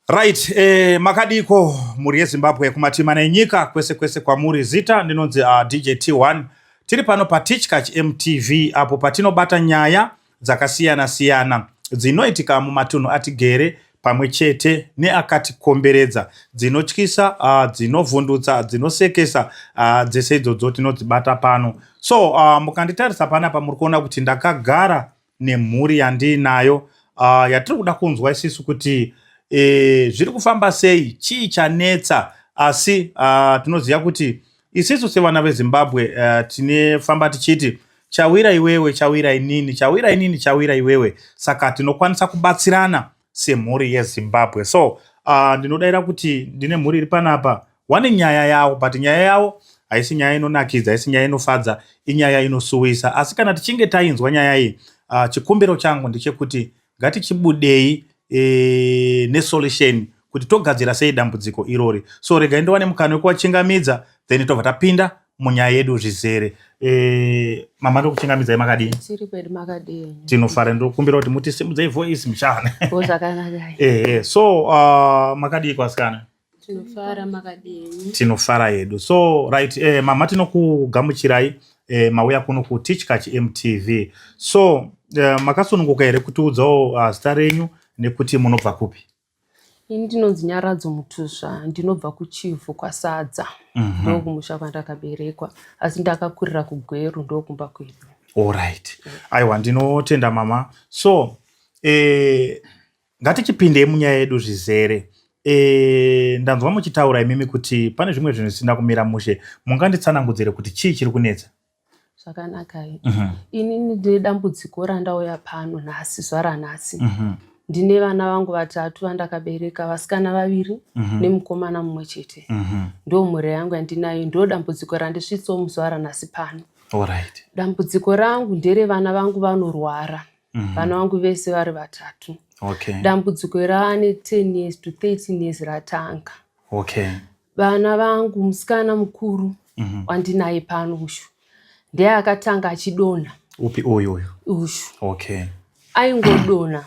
Right, makadiko muri yeZimbabwe kumatima nenyika kwese kwamuri zita ndinonzi DJ T1 tiri pano pa Teachkach MTV apo patinobata nyaya dzakasiyana dzinoitika mumatunhu atigere pamwe chete neakatikomberedza dzinotyisa dzinovhundutsa dzinosekesa dzese idzodzo tinodzibata pano. So mukanditarisa panapa muri kuona kuti ndakagara nemhuri yandinayo yatiri kuda kunzwa isisu kuti zviri kufamba sei, chii chanetsa, asi tinoziva kuti isisu sevana veZimbabwe tinefamba tichiti chawira iwewe chawira inini, chawira inini chawira iwewe, saka tinokwanisa kubatsirana semhuri yeZimbabwe. So ndinodaira kuti ndine mhuri iri panapa wane nyaya yavo, but nyaya yavo haisi nyaya inonakidza, haisi nyaya inofadza, inyaya inosuwisa. Asi kana tichinge tainzwa nyaya iyi, chikumbiro changu ndechekuti ngatichibudei nesolution kuti togadzira sei dambudziko irori. So regai ndiwane mukana wekuwachingamidza then tobva tapinda munyaya yedu zvizere. Mama ndokuchingamidzai makadini? Tiri kwedu makadini. Tinofara, ndokumbira kuti mutisimudzei voice mushana. Zvakanaka. So makadii kwasikana? Tinofara makadini. Tinofara yedu. So right, mama tinokugamuchirai mauya kuno ku Teachkach MTV. So makasununguka here kutiudzawo zita renyu nekuti munobva kupi? Ini ndinonzi Nyaradzo Mutusva, ndinobva kuChivu kwaSadza. Ndokumusha kwandakaberekwa, asi ndakakurira kuGweru, ndokumba kwedu. Alright. Aiwa, ndinotenda mama. So ngatichipinde munyaya yedu zvizere. Ndanzwa muchitaura imimi kuti pane zvimwe zvinhu zvisina kumira mushe. Munganditsanangudzire kuti chii chiri kunetsa? Zvakanaka. Ini ndine dambudziko randauya pano nhasi, zvara nhasi. Ndine vana vangu vatatu vandakabereka, vasikana vaviri nemukomana mumwe chete. Ndo mhuri yangu yandinayo, ndo dambudziko randisvitsawo muzuva ranhasi pano. Alright. Dambudziko rangu ndere vana vangu vanorwara. Vana vangu vese vari vatatu. Okay. Dambudziko raane 10 years to 13 years ratanga. Okay. Vana vangu musikana mukuru wandinaye pano ushu ndiye akatanga achidonha. Upi uyu? Ushu. Okay. Aingodonha.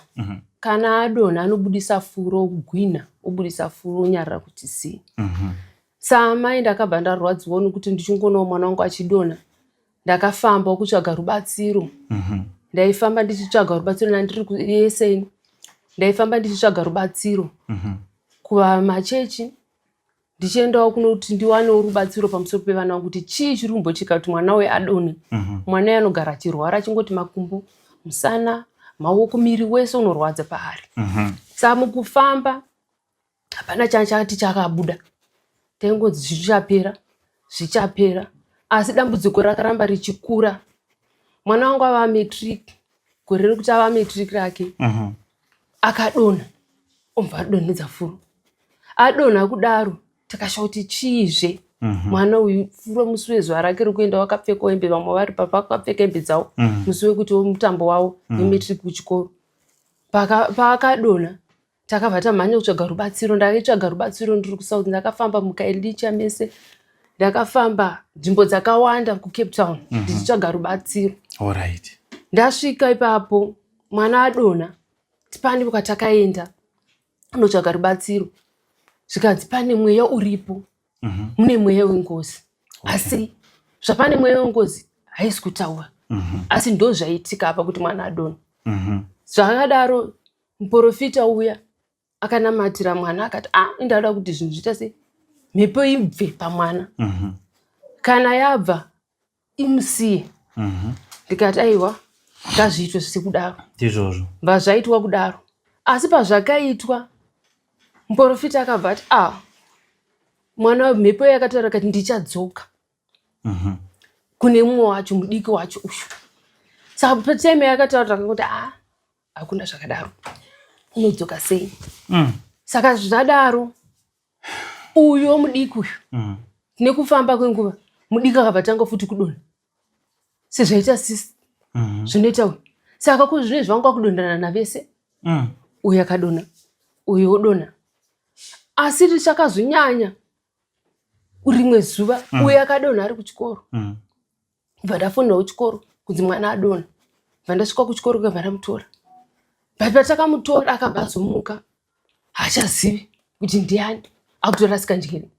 Kana adonha anobudisa furo kugwina, obudisa furo unyarara kuti si. Samai ndakabva ndarwadziwa nokuti ndichingoonawo mwana wangu achidonha. Ndakafamba kutsvaga rubatsiro. Ndaifamba ndichitsvaga rubatsiro nandiri kuESN. Ndaifamba ndichitsvaga rubatsiro kuvamachechi, ndichiendawo kunoti ndiwanewo rubatsiro pamusoro pevana vangu kuti chii chiri kumboitika kuti mwana we adonhe. Mwana anogara achirwara achingoti makumbo, musana, maoko, miri wese unorwadza paari. Saka mukufamba hapana chachati chakabuda. Taingodzi zvichapera. Asi dambudziko rakaramba richikura. Mwana wangu ava matric, gore rekuti ava matric rake. Akadonha, obva adonhedza furo. Adonha kudaro, takashauti chiizve. Mwana uyu furo musi wezuva rake rekuenda wakapfeka hembe, vamwe vari papa vakapfeka hembe dzavo. Musi wekuti mutambo wavo wemetric kuchikoro. Paakadonha, takabva tamhanya kutsvaga rubatsiro. Ndakaitsvaga rubatsiro ndiri kuSouth, ndakafamba mukaElicha mese. Ndakafamba nzvimbo dzakawanda kuCape Town ndichitsvaga rubatsiro. Alright. Ndasvika ipapo, mwana adonha, tipani kwatakaenda kunotsvaga rubatsiro. Zvikanzi pane mweya uripo. Mune mweya wengozi. Asi zvapane mweya wengozi haisi kutaura. Asi ndo zvaitika apa kuti mwana adonha. Zvakadaro muprofita uya akanamatira mwana akati indada kuti zvinhu zviita sei, mhepo ibve pamwana. Kana yabva imusiye. Ndikati aiwa ngazviitwe sekudaro. Ndizvozvo. Zvazvaitwa kudaro. Asi pazvakaitwa muprofita akabva ati mwana mhepo yakataura kuti ndichadzoka kune mumwe wacho mudiki wacho ushu. Saka patime yakataura kuti hakuna zvakadaro, unodzoka sei? Saka zvadaro uyo mudiki uyu nekufamba kwenguva mudiki akabva tanga futi kudonha sezvaita sisi zvinoita uyu. Saka kuzvinezvi vanga kudonhana navese. Uyu akadonha, uyu odonha. Asi richakazonyanya rimwe zuva uyu akadonha ari kuchikoro. Bva ndafonerawo kuchikoro kunzi mwana adonha. Bva ndasvika kuchikoro kubva ndamutora. Patakamutora akabva azomuka hachazivi kuti ndiani, akutorasika njere.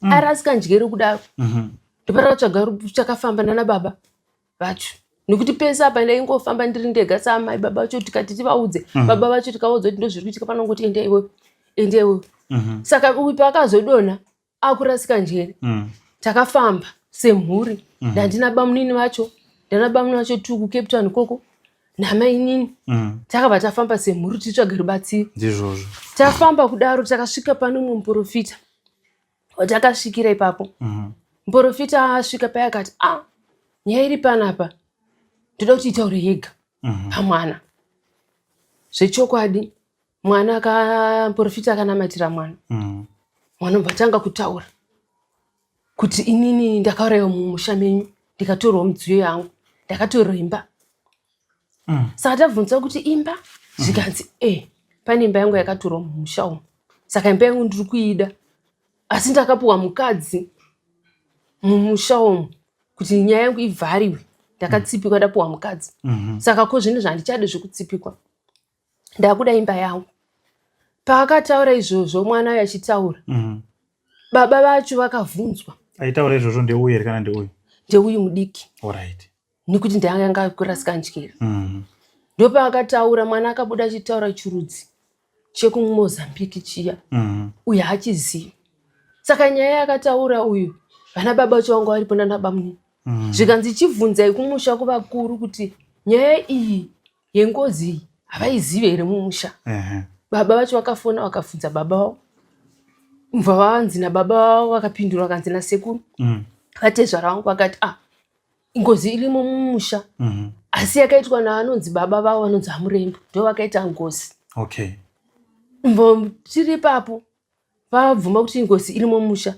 Arasika njere kudaro. Ndopara chakafamba nana baba vacho. Nekuti pesa apa ndaingofamba ndiri ndega samai baba vacho tikati tivaudze. Baba vacho tikaudzwa kuti ndozviri kuitika panongoti ende iwewe. Saka uyu paakazodonha akurasika njere. Takafamba semhuri. Ndandina bamunini vacho. Ndana bamunini vacho tuku Cape Town koko. Namai nini. Takabva tafamba semhuri titsvage rubatsiro. Ndizvozvo. Tafamba kudaro takasvika pane mumwe muprofita. Watakasvikira ipapo. Muprofita asvika paya akati, nyaya iri panapa ndoda kuti itaure yega pamwana. Zvechokwadi mwana muprofita akanamatira mwana. Mwana ubva kutaura kuti inini ndakaurayiwa mumusha menyu ndikatorwa mudziyo yangu ndakatorwa imba. Saka tabvunza kuti imba? Zvikanzi pane imba yangu yakatorwa mumusha umu. Saka imba yangu ndiri kuida. Asi ndakapuwa mukadzi mumusha umu kuti nyaya yangu ivhariwe. Ndakatsipikwa ndapuwa mukadzi. Saka ko zvino zvandichade zvekutsipikwa. Ndakuda imba yangu. Paakataura izvozvo mwana uyu achitaura. Baba vacho vakavhunzwa. Aitaura izvozvo ndeuyu here kana ndeuyu? Ndeuyu mudiki. Alright. Nekuti ndanga kurasika njere. Ndopaakataura mwana akabuda achitaura chirudzi chekuMozambique chiya. Uyu hachizivi. Saka nyaya yakataura uyu vana baba vacho vanga varipo nana bamunini. Zvikanzi chibvunzai kumusha kuvakuru kuti nyaya iyi yengozi iyi havaizive here mumusha. Baba vacho vakafona vakabvunza baba vavo. Mubva vanzi nababa vavo vakapindura vakanzi nasekuru. Vatezvara vangu vakati ngozi irimo mumusha. Asi yakaitwa naanonzi baba vavo vanonzi Hamurembo. Ndo vakaita ngozi. Okay. Tiri papo vabvuma kuti ngozi irimo mumusha.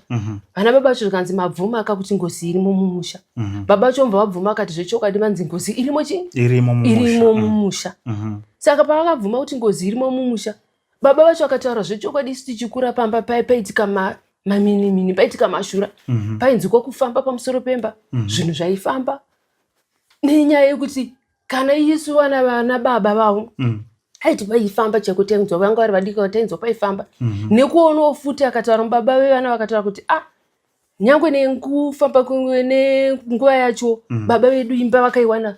Vana baba vacho zvikanzi mabvuma akakuti ngozi irimo mumusha. Baba vacho mubva vabvuma akati zvechokwadi vanzi ngozi irimo chi? Irimo mumusha. Saka pavakabvuma kuti ngozi irimo mumusha, baba vacho vakataura zvechokwadi isu tichikura pamba paitika maminimini, paitika mashura. Painzi kwakufamba pamusoro pemba. Zvinhu zvaifamba. Nenyaya yekuti kana isu vana baba vavo aiti vaifamba chekutenzwa vanga vari vadiki vatenzwa paifamba. Nekuonawo futi akataura mubaba vevana vakataura kuti nyangwe nekufamba nenguva yacho baba vedu imba vakaiwana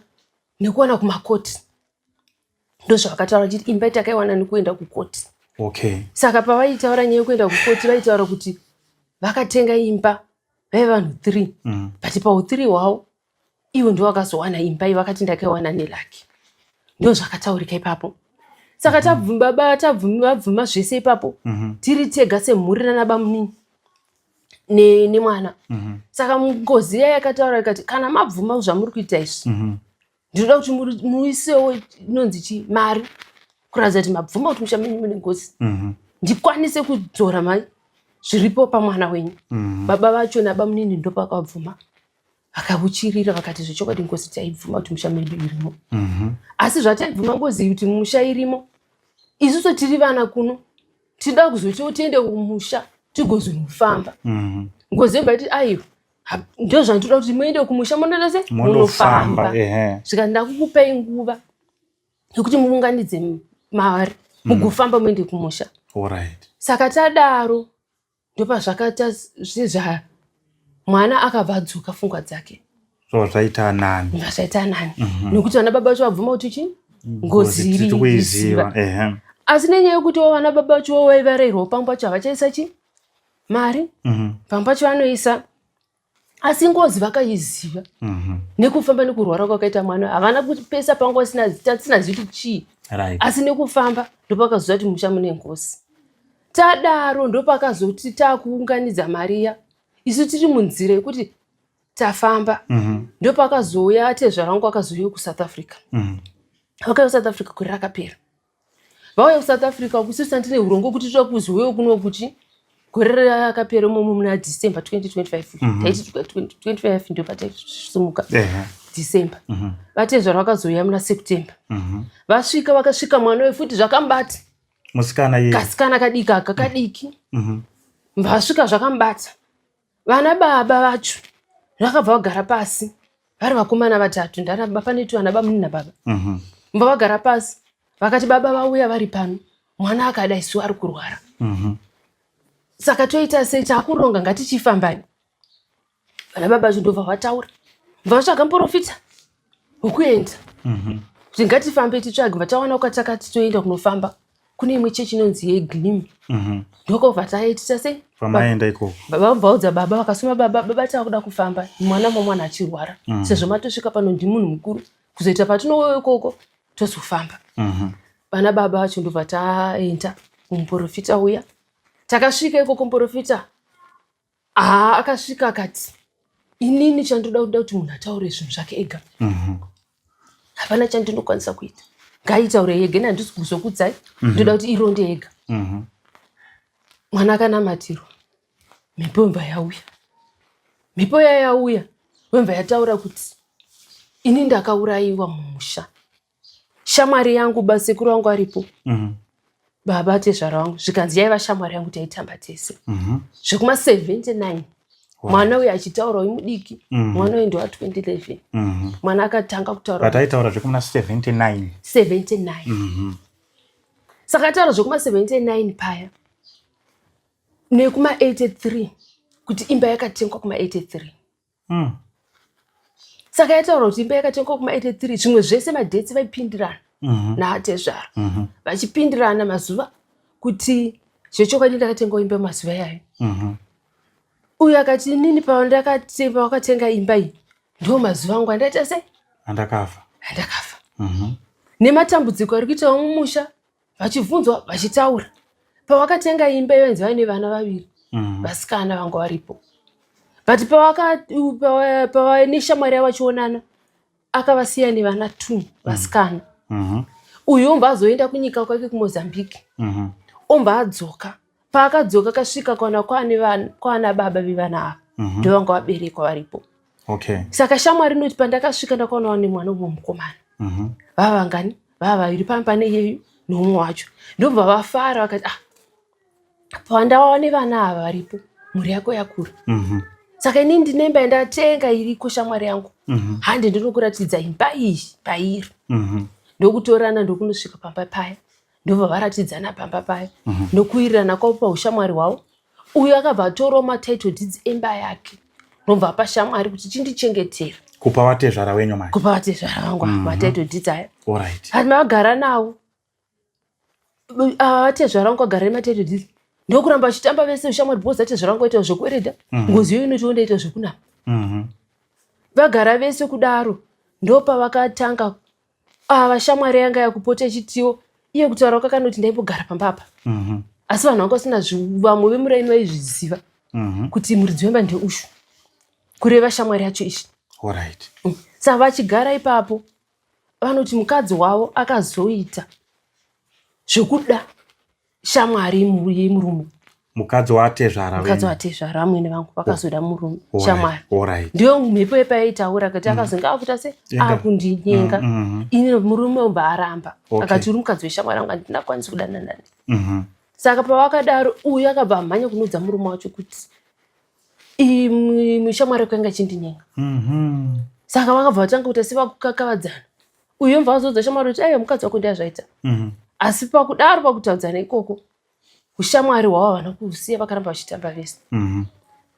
nekuwana kumakoti. Ndozvavakataura kuti imba takaiwana nekuenda kukoti. Okay. Saka pavaitaura nyaya yekuenda kukoti vaitaura kuti vakatenga imba vaiva vanhu 3. But pahu3 hwavo ivo ndo vakazowana imba iyi vakati ndakaiwana nelaki. Ndozvakataurika ipapo. Saka tabvuma zvese ipapo. Tiri tega semhuri nana bamunini nemwana. Saka ngozi iya yakataura ikati kana mabvuma zvamuri kuita izvi. Ndinoda kuti muisewo inonzi chi mari kuratidza kuti mabvuma kuti musha menyu mune ngozi. Ndikwanise kudzora mari zviripo pamwana wenyu. Baba vacho nabamunini ndo pakabvuma. Vakabuchirira vakati zvechokwadi ngozi taibvuma kuti musha medu irimo. Asi zvataibvuma ngozi kuti musha irimo, isusu tiri vana kuno tinoda kuzoti tiende kumusha tigozofamba. Ngozi yobva kuti aiwa ndo zvandinoda kuti muende kumusha munoenda sei? Munofamba. Zvika ndakukupai nguva yekuti muunganidze mari mugofamba muende kumusha. Alright. Saka tadaro ndopazvakaita zvezva mwana akabva adzoka pfungwa dzake. Zvaita nani. Nekuti vana baba vacho vabvuma kuti chi? Ngozi iri kuiziva. Asi nenyaya yekuti vana baba vacho vaivarayirwa pamwe pacho havachaisa chi? Mari. Pamwe pacho vanoisa. Asi ngozi vakaiziva. Nekufamba nekurwara kwakaita mwana havana kuti pesa pangu tisina zivi kuti chii. Asi nekufamba ndopakazoita kuti musha mune ngozi. Tadaro ndopakazoti takuunganidza mari iya. Isu tiri munzira yekuti tafamba. Ndopakazouya atezvara vangu akazouya kuSouth Africa. Vakauya kuSouth Africa gore rakapera. Vauya kuSouth Africa isusu tandine urongo kuti toda kuzouya kuno kuti gore rakapera imomo muna December 2025. Taiti 2025 ndo pataisumuka. December. Vatezvara vakazouya muna September. Vasvika vakasvika mwana wefuti zvakambata. Musikana iye. Kasikana kadika kakadiki. Vasvika zvakambata. Vana baba vacho vakabva vagara pasi vari vakomana vatatu pane tu vana bamunini nababa. Mbva vagara pasi vakati baba vauya vari pano mwana akada isu ari kurwara. Saka toita sei takuronga ngatichifambani. Vana baba zvindobva vataura. Vatsvaga muprofita wekuenda. Kuti ngatifambe titsvage vatawana kwatakati toenda kunofamba. Kune imwe chechi inonzi yeGlim. Ndoko vataitisa sei? Pamaenda ikoko. Baba vabvaudza baba vakasoma baba takuda kufamba. Mwana achirwara. Sezvo matosvika pano ndi munhu mukuru. Kuzoita patinouya ikoko tozofamba. Vana baba vacho ndobva taenda kumuprofita uya. Takasvika ikoko muprofita. Akasvika akati, inini chandoda kuti munhu ataure zvinhu zvake ega. Hapana chandinokwanisa kuita. Ngaitaure yega, handisi kuzokudzai. Ndoda kuti ironde yega. Mwana akanamatirwa. Mhepo yobva yauya. Mhepo yauya. Yobva yataura kuti ini ndakaurayiwa mumusha. Shamwari yangu basekuru wangu aripo. Baba tezvara wangu. Zvikanzi yaiva shamwari yangu taitamba tese. Zvekuma 79. Mwana uyu achitaura uyu mudiki. Mwana uyu ndowa 2011. Mwana akatanga kutaura. Vataitaura zvekuma 79. 79. Saka taura zvekuma 79 paya. Nekuma 83. Kuti imba yakatengwa kuma 83. Saka yataura kuti imba yakatengwa kuma 83. Zvimwe zvese madhetsi vaipindirana. Naatezvara. Vachipindirana mazuva kuti zvechokwadi ndakatenga imba mazuva yayo. Uyu akati nini pawakatenga imba iyi ndo mazuva angu andaita sei? Andakafa. Nematambudziko ari kuitawo mumusha vachibvunzwa vachitaura. Pawakatenga imba iyoenzi vaine vana vaviri. Vasikana vanga varipo. But pawaine shamwari yavo vachionana akavasiya nevana 2 vasikana. Uyu ombva azoenda kunyika kwake kuMozambique. Ombva adzoka. Paakadzoka kasvika kwana baba vevana ava. Ndovanga vaberekwa varipo. Saka shamwari inoti pandakasvika ndakaona wane mwana umwe mukomana. Vava vangani? Vava vaviri pane yeyu nomumwe wacho. Ndobva vafara vakati pandawane vana ava varipo. Mhuri yako yakura. Saka inini ndine imba yandatenga iriko shamwari yangu. Handi ndinokuratidza imba iyi pairi. Ndokutorana ndokunosvika pamba paya. Ndobva varatidzana pamba paya. Nokuwirirana kwavo paushamwari hwavo. Uyu akabva atora matitle deeds emba yake. Ndobva apa shamwari kuti chindichengetera. Kupa vatezvara wenyu manje. Kupa vatezvara vangu matitle deeds aya. Alright. Hati magara nawo. Vatezvara vangu agara nematitle deeds. Ndokuramba vachitamba vese ushamwari bhoza vatezvara vangu vaita zvekuweredha. Ngozi iyo inotiwo ita zvekunama. Vagara vese kudaro. Ndopavakatanga vashamwari yanga yakupota ichitiwo iye kutaura kwakanoti ndaimbogara pambapa. Asi vanhu vanga vasina vamwe vemuraini vaizviziva kuti muridzi wemba ndeushu kureva shamwari yacho izvi. Saka vachigara ipapo vanoti mukadzi wavo akazoita zvekuda shamwari yemurume. Mukadzi watezvara amwene vangu vakazoda murume shamwari. Ndiyo mhepo yepaitaura kuti akazonga akuita se akundinyenga. Ini murume obva aramba. Akati uri mukadzi weshamwari wangu handingakwanisi kudanana naye. Saka pavakadaro uyu akabva amhanya kunodza murume wacho kuti shamwari yako yanga ichindinyenga. Saka vakabva vatanga kuita sevakukakavadzana. Uyu obva azodza shamwari kuti aiwa mukadzi wako ndiyazvaita. Asi pakudaro pakutaudzana ikoko ushamwari hwavo havana kuhusiya vakaramba vachitamba vese.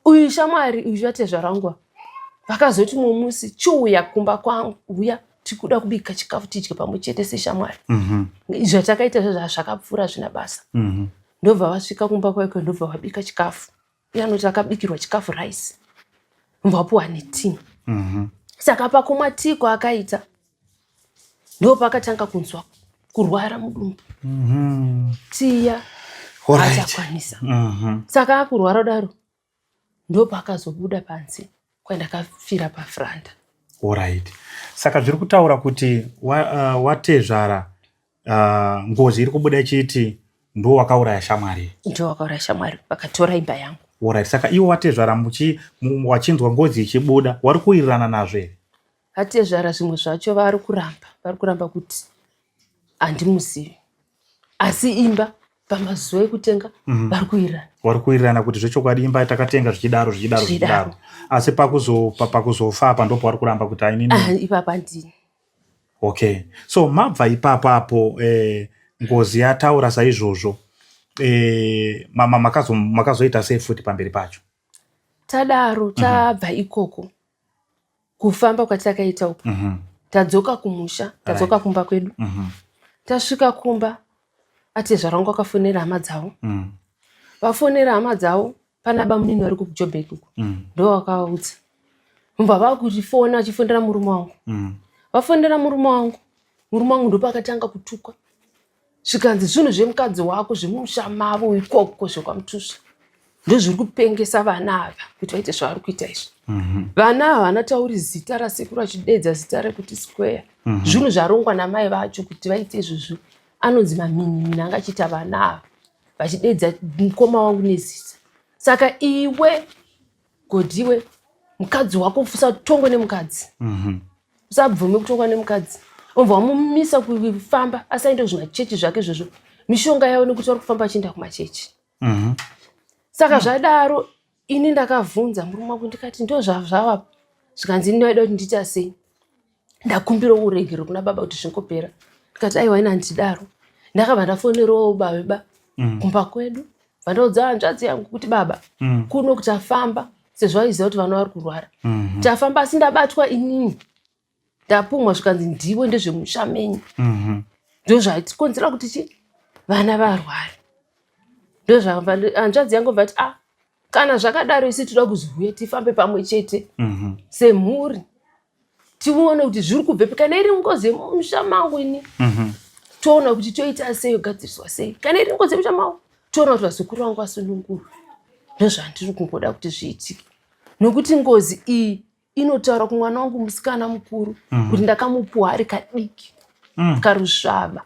Uyu shamwari uyu vatezvara vangu vakazoti mumwe musi chiuya kumba kwangu uya tikuda kubika chikafu tidye pamwe chete seshamwari. Zvatakaita zvakapfuura zvina basa. Ndobva vasvika kumba kwake ndobva vabika chikafu. Iye anoti akabikirwa chikafu rice. Mvapuwa netii. Saka pakumwa tii kwaakaita ndopakatanga kunzwa kurwara mudumbu. Tiya achakwanisa. Saka akurwara daro ndopakazobuda panze kwandakafira pafranda. Saka zviri kutaura kuti watezvara ngozi iri kubuda ichiti ndo wakauraya shamwari. Ndo wakauraya shamwari vakatora imba yangu. Saka iwo watezvara wachinzwa ngozi ichibuda wari kuwirirana nazvo here? Atezvara zvimwe zvacho vari kuramba kuti handimuzivi. Asi imba pamazuva ekutenga vari kuwirirana. Vari kuwirirana kuti zvechokwadi imba takatenga zvichidaro. Asi pakuzofa apa ndipo vari kuramba kuti ainini. Ipapa ndini. So mabva ipapapo ngozi yataura saizvozvo makazoita sei futi pamberi pacho? Tadaro tabva ikoko kufamba kwatakaita uko tadzoka kumusha, tadzoka kumba kwedu. Tasvika kumba ati zvarangu akafonera hama dzavo. Vafonera hama dzavo pana bamunini vari kuJoburg uko. Ndo vakaudza mbva vakutifona achifondera murume wangu. Vafondera murume wangu ndo pakatanga kutukwa. Zvikanzi zvinhu zvemukadzi wako zvemusha mavo ikoko zvekwaMutusva ndozviri kupengesa vana ava kuti vaite zvavari kuita izvi. Vana ava vanatauri zita rasekuru achidedza zita rekuti Square. Zvinhu zvarongwa namai vacho kuti vaite izvozvo anonzi maminini anga achiita vana ava vachidedza mukoma wangu nezita. Saka iwe Godiwe, mukadzi wako usatongwe nemukadzi. Usabvume kutongwa nemukadzi. Obva wamumisa kufamba asaenda kuzvimachechi zvake izvozvo. Mishonga yawo nekuti vari kufamba achienda kumachechi. Saka zvadaro ini ndakavhunza murume wangu ndikati ndo zvava zvikanzi ndinoda kuti ndiita sei. Ndakumbira uregero kuna baba kuti zvingopera. Ndikati aiwa ina ndidaro. Ndakabva ndafonerawo baba kumba kwedu. Vandoudza hanzvadzi yangu kuti baba kuno kuti afamba sezvo aiziva kuti vana vari kurwara. Tafamba asi ndabatwa inini. Ndapumwa zvikanzi ndiwe ndezvemusha menyu. Ndo zvatikonzera kuti chi vana varwara. Ndo zvamba hanzvadzi yangu bva ati kana zvakadaro isi toda kuzouya tifambe pamwe chete semhuri tione kuti zviri kubvepi. Kana iri ngozi yemusha mangu ini toona kuti toita sei yogadziriswa sei. Kana iri ngozi yemusha mangu toona kuti vazukuru vangu vasunungurwa. Ndo zvandiri kungoda kuti zviitike nokuti ngozi iyi inotaura kumwana wangu musikana mukuru kuti ndakamupuwa ari kadiki karusvava,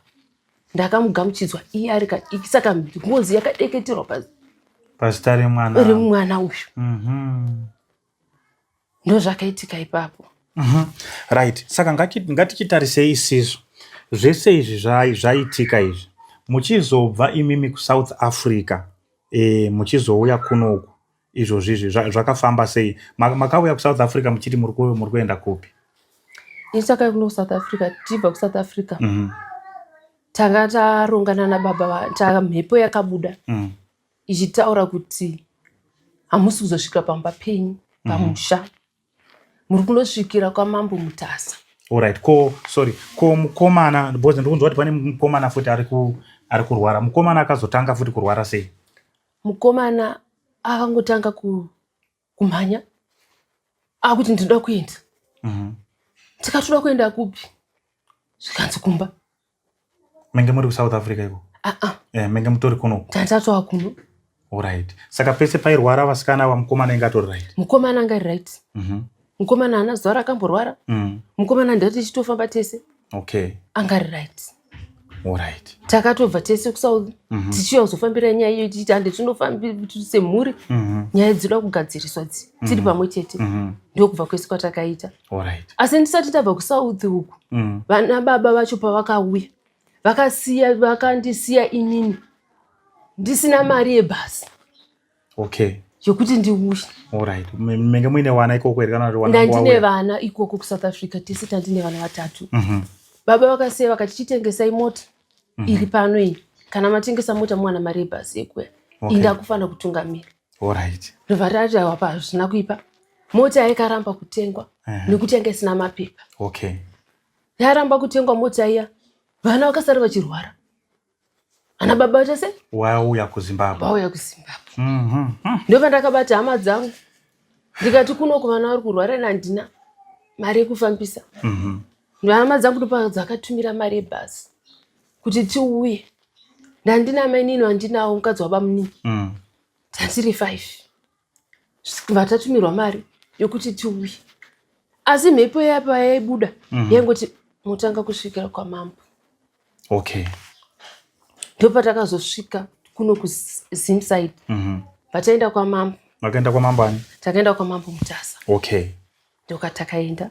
ndakamugamuchidzwa iye ari kadiki. Saka ngozi yakadeketerwa pazita remwana uyu. Ndo zvakaitika ipapo. Right. Saka ngatichitarisei isizvo zvese izvi zvaitika izvi muchizobva imimi kuSouth Africa muchizouya kunoku izvo zvizvi zvakafamba sei? Makauya kuSouth Africa muchiti muri kuenda kupi? Isaka kuno South Africa tibva kuSouth Africa. Tanga tarongana nababa mhepo yakabuda ichitaura kuti hamusi kuzosvika pamba penyu pamusha, muri kunosvikira kwaMambo Mutasa. Alright. Ko mukomana because ndikunzwa kuti pane mukomana futi ari kurwara. Mukomana akazotanga futi kurwara sei? Mukomana akangotanga kumhanya akuti ndinoda kuenda. Tikatoda kuenda kupi? Zvikanzi kumba. Menge muri kuSouth Africa iko? Menge mutori kuno? Tandatoa kuno. Alright. Saka pese pairwara vasikana vamukomana ingatori right? Mukomana anga right. Mukomana hana zuva rakamborwara. Mukomana ndati tichitofamba tese. Okay. Anga right. Alright. Takatobva tese kuSouth tichiya kuzofambira nyaya iyo tichiti hande tinofamba semhuri nyaya dzinoda kugadziriswa tiri pamwe chete. Ndio kubva kwese kwatakaita. Alright. Asi ndisati tabva kuSouth uku vana baba vacho pavakauya vakandisiya inini ndisina mari yebhasi. Okay. Yokuti ndiuye. Alright. Menge muine vana ikoko here kana wana wauya? Ndine vana ikoko kuSouth Africa tese tandine vana 3. Baba vakasiya vakati chitengesai mota iri pano iyi. Kana matengesa mota mwana mari yebhasi yekuya. Inda kufana kutungamira. Alright. Ndobva wapa hazvina kuipa. Mota yaikaramba kutengwa nekuti yanga isina mapepa. Okay. Yaramba kutengwa mota iya. Vana vakasara vachirwara. Ana baba vachase? Wauya kuZimbabwe. Ndobva ndakabata hama dzangu. Ndikati kunoku vana vari kurwara nandina mari yekufambisa. Hama dzangu ndipo dzakatumira mari yebhasi kuti tiuye. Ndandina mainini wandinawo mukadzi wabamunini. Tandiri 5. Vatatumirwa mari yokuti tiuye. Asi mhepo yapa yaibuda yaingoti mutanga kusvikira kwaMambo. Okay. Ndipo patakazosvika kuno kuZimside. Pataenda kwaMambo. Makaenda kwaMambo ani? Takaenda kwaMambo Mutasa. Okay. Ndoka takaenda.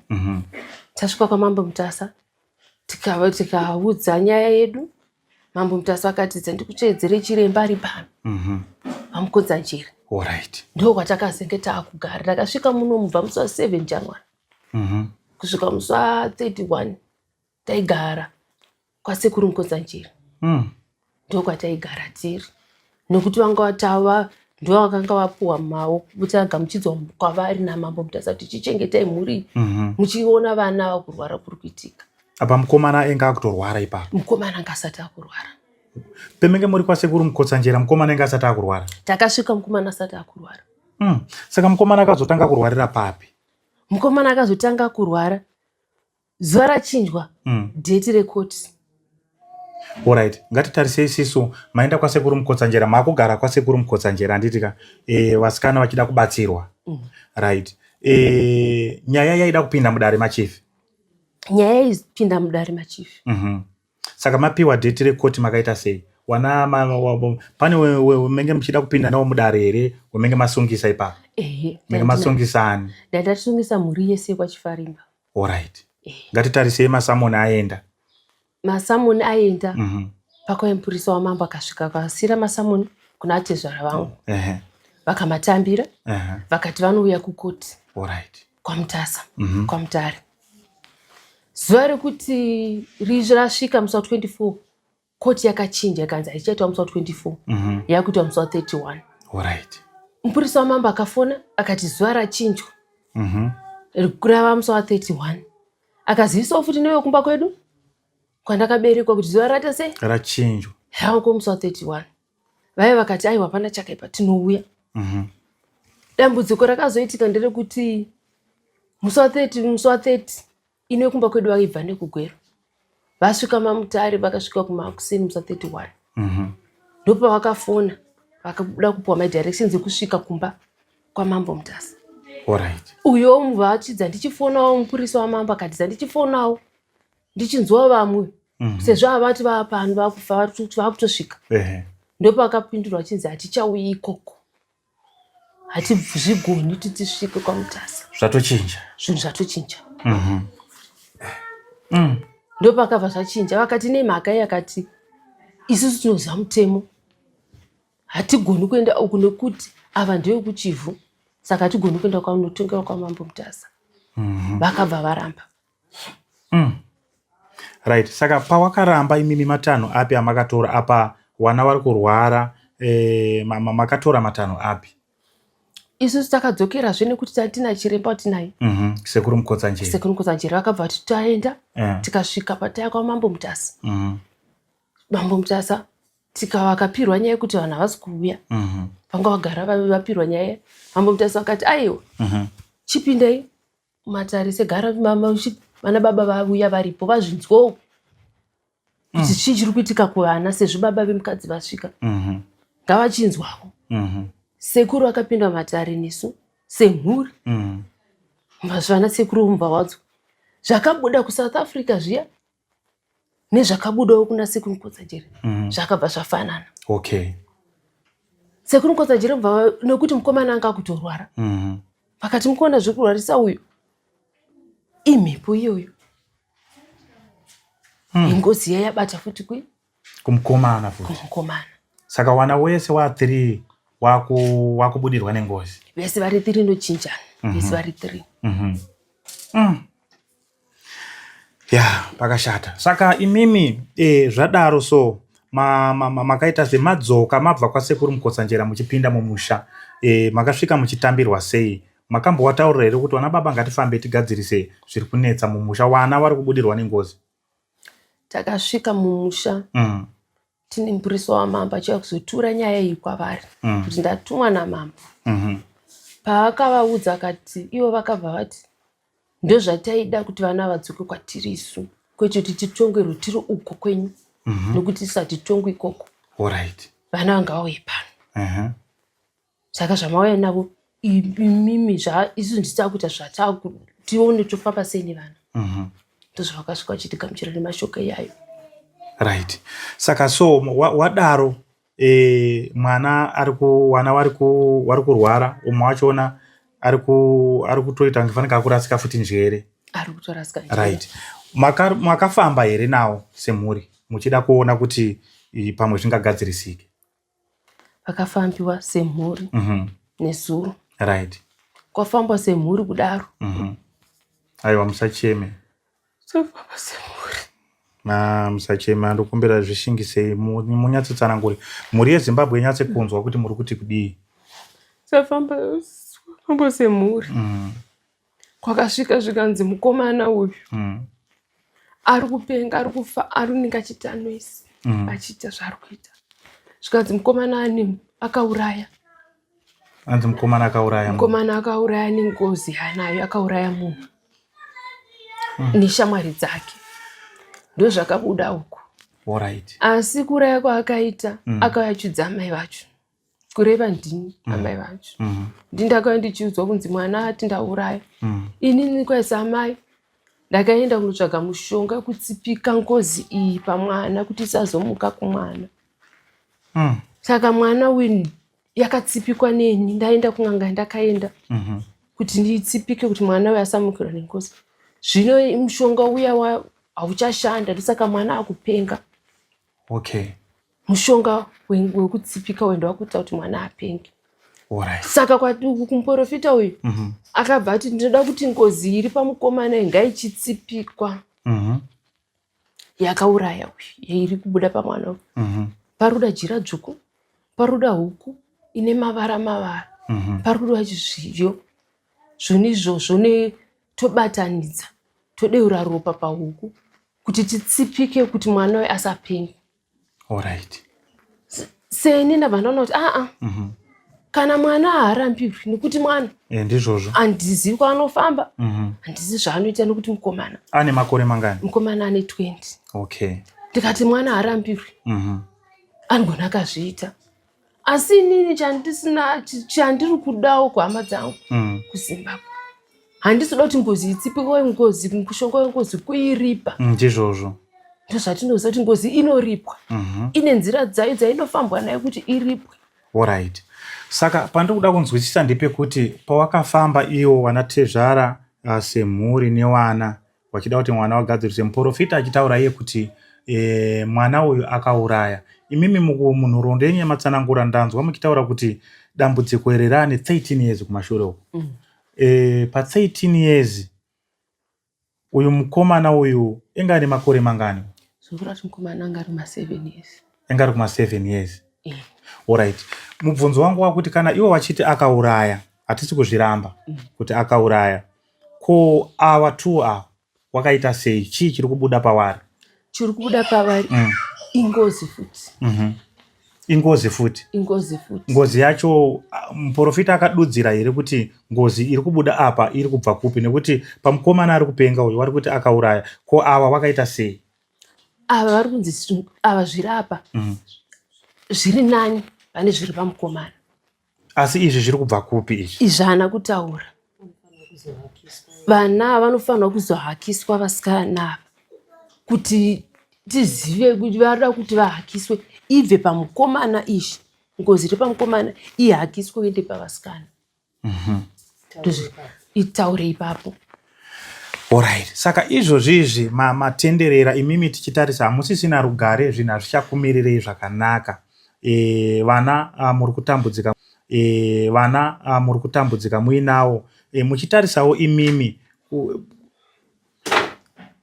Tasvika kwaMambo Mutasa. Tikaudza nyaya yedu. Mambo Mutasa akati ndikuchedzere chiremba ari pano. Vamukonzanjira. Alright. Ndo kwatakazenge taakugara. Takasvika muno mubva musi wa7 January. Kusvika musi wa31 taigara kwasekuru Mukonzanjira. ndokwataigara tiri nokuti vanga vatava ndo vakanga vapuwa maoko kuti agamuchidzwa kwavari namambo Mutasa tichichengetai mhuri muchiona vana vakurwara kuri kuitika. Apa mukomana enga akutorwara ipapo? Mukomana anga asati akurwara. Pemenge muri kwasekuru Mukotsanjera mukomana enga asati akurwara? Takasvika mukomana asati akurwara. Saka mukomana akazotanga kurwarira papi? Mukomana akazotanga kurwara zuva rachinjwa dheti rekoti. Alright, ngatitarise isisu maenda kwasekuru Mukotsanjera, makugara kwasekuru Mukotsanjera anditika vasikana vachida kubatsirwa. Right. Nyaya yaida kupinda mudare machief. Nyaya yaipinda mudare machief. Saka mapiwa dheti rekoti makaita sei? Wana pane menge muchida kupinda nawo mudare here wemenge masungisa ipapo? Menge masungisa ani? Ndatasungisa mhuri yese kwaChifarimba. Alright. Ngatitarisei masamoni aenda. Masamoni aenda pakauya mupurisa wamambo akasvika akasira masamoni kuna atezvara vangu. Vakamatambira vakati vanouya kukoti. Alright. KwaMutasa, kwaMutare. Zuva rekuti rasvika musi wa24 koti yakachinja ikanzi haichaitwa musi wa24 yakuitwa musi wa31. Alright. Mupurisa wamambo akafona akati zuva rachinjwa rava musi wa31 akazivisawo futi newe kumba kwedu kwandakaberekwa kuti zuva rata sei rachinjwa yangu musi wa31. Vaiva vakati aiwa hapana chakaipa tinouya. Dambudziko rakazoitika nderekuti musi wa30 ine kumba kwedu vaibva nekugwero vasvika maMutare vakasvika kumakuseni musi wa31. Ndopa vakafona vakabuda kupuwa madirections ekusvika kumba kwamambo Mutasa. Alright. Uyo mubva vachidza ndichifonawo mupurisa wamambo akati ndichifonawo ndichinzwa vamwe sezvo havati vapano vakufa vakutosvika. Ndopa vakapindurwa vachinzi hatichauyi ikoko, hatizvigoni kuti tisvike kwaMutasa. Zvatochinja. Zvinhu zvatochinja. Ndopa akabva zvachinja vakati nemhaka yakati isusu tinoziva mutemo hatigoni kuenda uku nekuti ava ndevekuchivhu saka hatigoni kuenda kwanotongerwa kwamambo Mutasa. Vakabva varamba. Right. Saka pawakaramba imimi matanho api amakatora apa wana vari kurwara makatora matanho api? Isusu takadzokerazve nekuti tatina chiremba tinaye. Sekuru Mukotsanjera. Sekuru Mukotsanjera vakabva vati taenda tikasvika pataya kwamambo Mutasa. Mambo Mutasa vakapirwa nyaya yekuti vanhu havasi kuuya. Vanga vagara vapirwa nyaya. Mambo Mutasa vakati aiwa chipindai Matare segara vana baba vauya varipo vazvinzwawo kuti chii chiri kuitika kuvana sezvo baba vemukadzi vasvika ngavachinzwawo. Sekuru akapinda Matare nesu semhuri. Vana sekuru mumba wadzo zvakabuda kuSouth Africa zviya nezvakabudawo kuna sekuru Mukotsanjera zvakabva zvafanana. Okay. Sekuru Mukotsanjera mubva nekuti mukomana anga kutorwara vakati mukuona zviri kurwarisa uyu imhepo iyoyo ingozi yabata futi kumukomana futi. Kumukomana. Saka wana wese wa3 wakubudirwa nengozi. Vese vari 3 ndochinjana. Vese vari 3. Pakashata. Saka imimi zvadaro so makaita semadzoka mabva kwasekuru Mukotsanjera muchipinda mumusha makasvika muchitambirwa sei? Makambowataurira here kuti wana baba ngatifambe tigadzirise zviri kunetsa mumusha wana vari kubudirwa nengozi? Takasvika mumusha tine mupurisa wamambo achiva kuzotura nyaya iyi kwavari kuti ndatumwa namambo. Paakavaudza akati ivo vakabva vati ndozvataida kuti vana vadzoke kwatiri isu kwete kuti titongerwe tiri uko kwenyu nokuti tisati tongwe ikoko. Alright. Vana vanga vauye pano. Saka zvamauya navo imimi isusu nditakuita zvatione tofamba sei nevana. Ndozvavakasvika vachitigamuchira nemashoka iyayo. Right. Saka so wadaro wana wari kurwara umwe wachona ari kutoita ngefanira kurasika futi njere. Ari kutorasika njere. Right. Makafamba here nawo semhuri muchida kuona kuti pamwe zvingagadzirisike? Vakafambiwa semhuri nezuro. Right. Kwafambwa semhuri kudaro. Aiwa musacheme. Sofamba semhuri. Musachema ndokumbira zvishingisei munyatsotsanangure mhuri yeZimbabwe nyatse kunzwa kuti muri kuti kudii. Safamba semhuri kwakasvika zvikanzi mukomana uyu ari kupenga, ari kufa, ari kunenge achiita noisi achiita zvaari kuita. Zvikanzi mukomana akauraya. Anzi mukomana akauraya. Mukomana akauraya nengozi yanayo, akauraya munhu neshamwari dzake. Ndo zvakabuda uku. Alright. Asi kuraya kwaakaita akayachudza amai vacho. Kureva ndini amai vacho. Ndindakauya ndichiudzwa kunzi mwana ati ndauraya. Inini kwaisa amai ndakaenda kunotsvaga mushonga kutsipika ngozi iyi pamwana kuti isazomuka kumwana. Saka mwana uyu yakatsipikwa neni, ndaenda kun'anga ndakaenda kuti nditsipike kuti mwana uyu asamukirwa nengozi. Zvino mushonga uya hauchashanda, ndosaka mwana akupenga. Okay. Mushonga wekutsipika wenda wakuita kuti mwana apenge. Alright. Saka kumuprofita uyu akabva ati ndinoda kuti ngozi iri pamukomana ngaichitsipikwa. Yakauraya uyu iri kubuda pamwana uyu. Paruda jira dzvuku, paruda huku ine mavara paruda chizviyo zvonizvozvo tobatanidza todeura ropa pahuku kuti titsipike kuti mwana uyu asapenge. Alright. Seni ndabva ndaona kuti kana mwana haarambirwi nekuti mwana ndizvozvo handizivi kwaanofamba, handizivi zvaanoita nekuti mukomana ane makore mangani? Mukomana ane 20. Okay. Ndikati mwana haarambirwi anogona akazviita. Asi inini chandiri kudawo kuhama dzangu kuZimbabwe, handisi kuda kuti ngozi itsipikwe, ngozi mushonga wengozi kuiripa. Ndizvozvo ndozvatinoziva kuti ngozi inoripwa. Ine nzira dzayo dzainofambwa nayo kuti iripwe. Alright. Saka pandikuda kunzwisisa ndepekuti pawakafamba iwo wana tezvara semhuri newana wachida kuti mwana wagadzirise, muprofita achitaura iye kuti mwana uyu akauraya. Imimi munhoroondo yenyu yamatsanangura ndanzwa muchitaura kuti dambudziko iri rane 13 years kumashure uko. Pa 13 years uyu mukomana uyu enga ane makore mangani? Zvikura kuti mukomana anga ari 7 years. Enga ari 7 years. Alright. Mubvunzo wangu wakuti kana iwo wachiti akauraya, hatisi kuzviramba kuti akauraya, ko awa tu awa wakaita sei? Chii chiri kubuda pavari? Chiri kubuda pavari ingozi futi. Ingozi futi. Ingozi futi. Ngozi yacho muprofita akadudzira here kuti ngozi iri kubuda apa iri kubva kupi? Nekuti pamukomana ari kupenga uyu wari kuti akauraya, ko awa wakaita sei? Ava vari kunzi ava zviri apa zviri nani pane zviri pamukomana. Asi izvi zviri kubva kupi izvi? Izvi haana kutaura. Vana vanofanirwa kuzohakiswa vasikana ava kuti tizive kuti varida kuti vahakiswe ibve pamukomana. Izvi ngozi iri pamukomana ihakiswe iende pavasikana. Itaure ipapo. Alright. Saka izvozvizvi matenderera imimi tichitarisa hamusisina rugare, zvinhu hazvichakumirirei zvakanaka. Vana muri kutambudzika, vana muri kutambudzika muinawo. Muchitarisawo imimi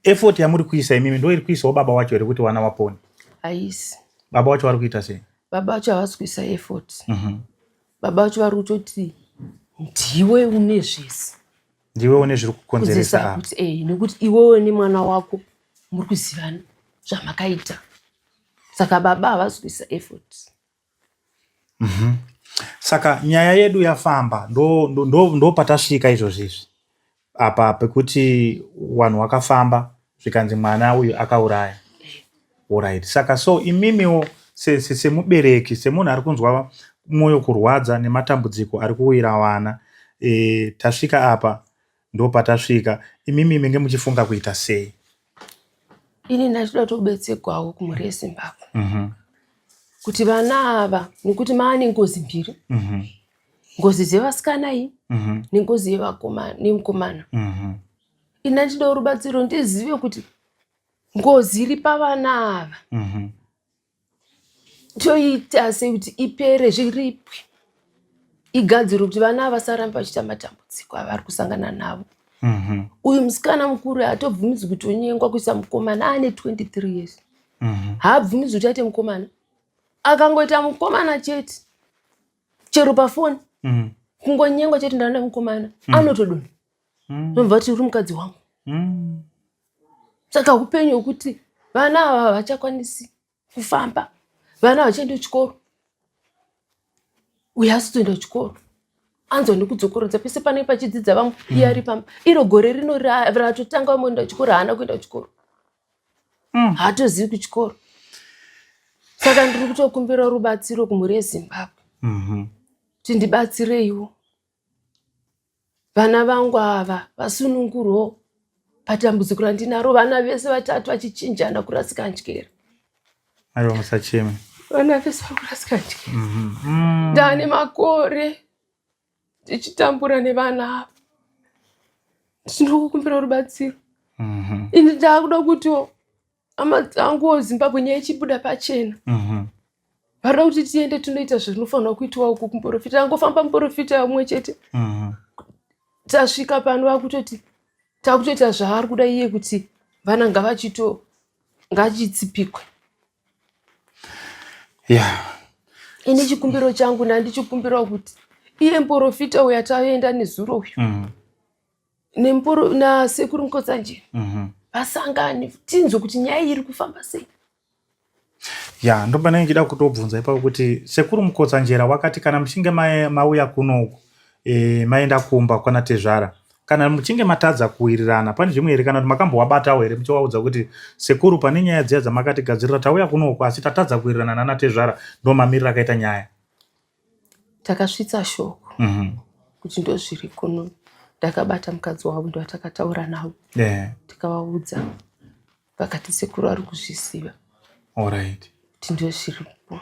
effort yamuri kuisa imimi ndo iri kuisawo baba wacho here kuti wana wapone? Haisi. Baba wacho vari kuita sei? Baba wacho havasi kuisa effort. Baba wacho vari kutoti ndiwe une zvese. Ndiwe une zviri kukonzeresa apa. Nekuti iwewe nemwana wako muri kuzivana zvamakaita. Saka baba havasi kuisa effort. Saka nyaya yedu yafamba ndo patasvika izvozvizvi apa pekuti wanhu wakafamba zvikanzi mwana uyu akauraya. Alright. Saka so imimiwo semubereki, semunhu ari kunzwa mwoyo kurwadza nematambudziko ari kuwira wana, tasvika apa ndo patasvika. Imimi menge muchifunga kuita sei? Ini ndachida tobetserwawo kumhuri yeZimbabwe kuti vana ava, nekuti maane ngozi mbiri, ngozi dzevasikana iyi nengozi yemukomana. Ini ndachida rubatsiro ndizive kuti ngozi iri pavana ava toita sei kuti ipere, zviripwe, igadzirwe kuti vana ava vasaramba vachiita matambudziko avari kusangana navo. Uyu musikana mukuru haatobvumidzwi kutonyengwa kuisa mukomana ane 23 years. Haabvumidzwi kuti aite mukomana. Akangoita mukomana chete, chero pafoni, kungonyengwa chete ndana mukomana, anotodonha. Nobva kuti uri mukadzi wangu. Saka upenyu hwekuti vana ava havachakwanisi kufamba, vana havachaendi kuchikoro. Uyu haasi kutoenda kuchikoro, anzwa nekudzokorodza pese panenge pachidzidza vamwe, iye ari pamba. Iro gore rino ratotanga kuenda kuchikoro, haana kuenda kuchikoro, haatozivi kuchikoro. Saka ndiri kutokumbira rubatsiro kumhuri yeZimbabwe kuti ndibatsireiwo vana vangu ava vasunungurwo patambudziko randinaro. Vana vese vatatu vachichinjana kurasika njere. Aiwa, musacheme. Vana vese vakurasika njere. Ndane makore ndichitambura nevana ava. Ndiri kukumbira rubatsiro. Ini ndakuda kutiwo hama dzangu Zimbabwe nyaya ichibuda pachena, varida kuti tiende tunoita zvinofanirwa kuitwa uku kumuprofita. Angofamba muprofita umwe chete, tasvika pano vakutoti takutoita zvaari kuda iye kuti vana ngavachitsipikwe. Ini chikumbiro changu nandichikumbira kuti iye muprofita uyu ataenda nezuro uyu nasekuru Mukotsanjera vasangane tinzwe kuti nyaya iri kufamba sei. Ndopane ndichida kutobvunza ipapo kuti sekuru Mukotsanjera wakati kana muchinge mauya kunoku maenda kumba kwana Tezvara, kana muchinge matadza kuwirirana, pane zvimwe here kana kuti makambowabatawo here muchivaudza kuti sekuru pane nyaya dziya dzamakatigadzirira tauya kunoku asi tatadza kuwirirana nana Tezvara, ndo mamiriro akaita nyaya? Takasvitsa shoko kuti ndo zviri kuno. Ndakabata mukadzi wavo ndo atakataura navo, tikavaudza, vakati sekuru ari kuzvisiva. Kuti ndo zviripo.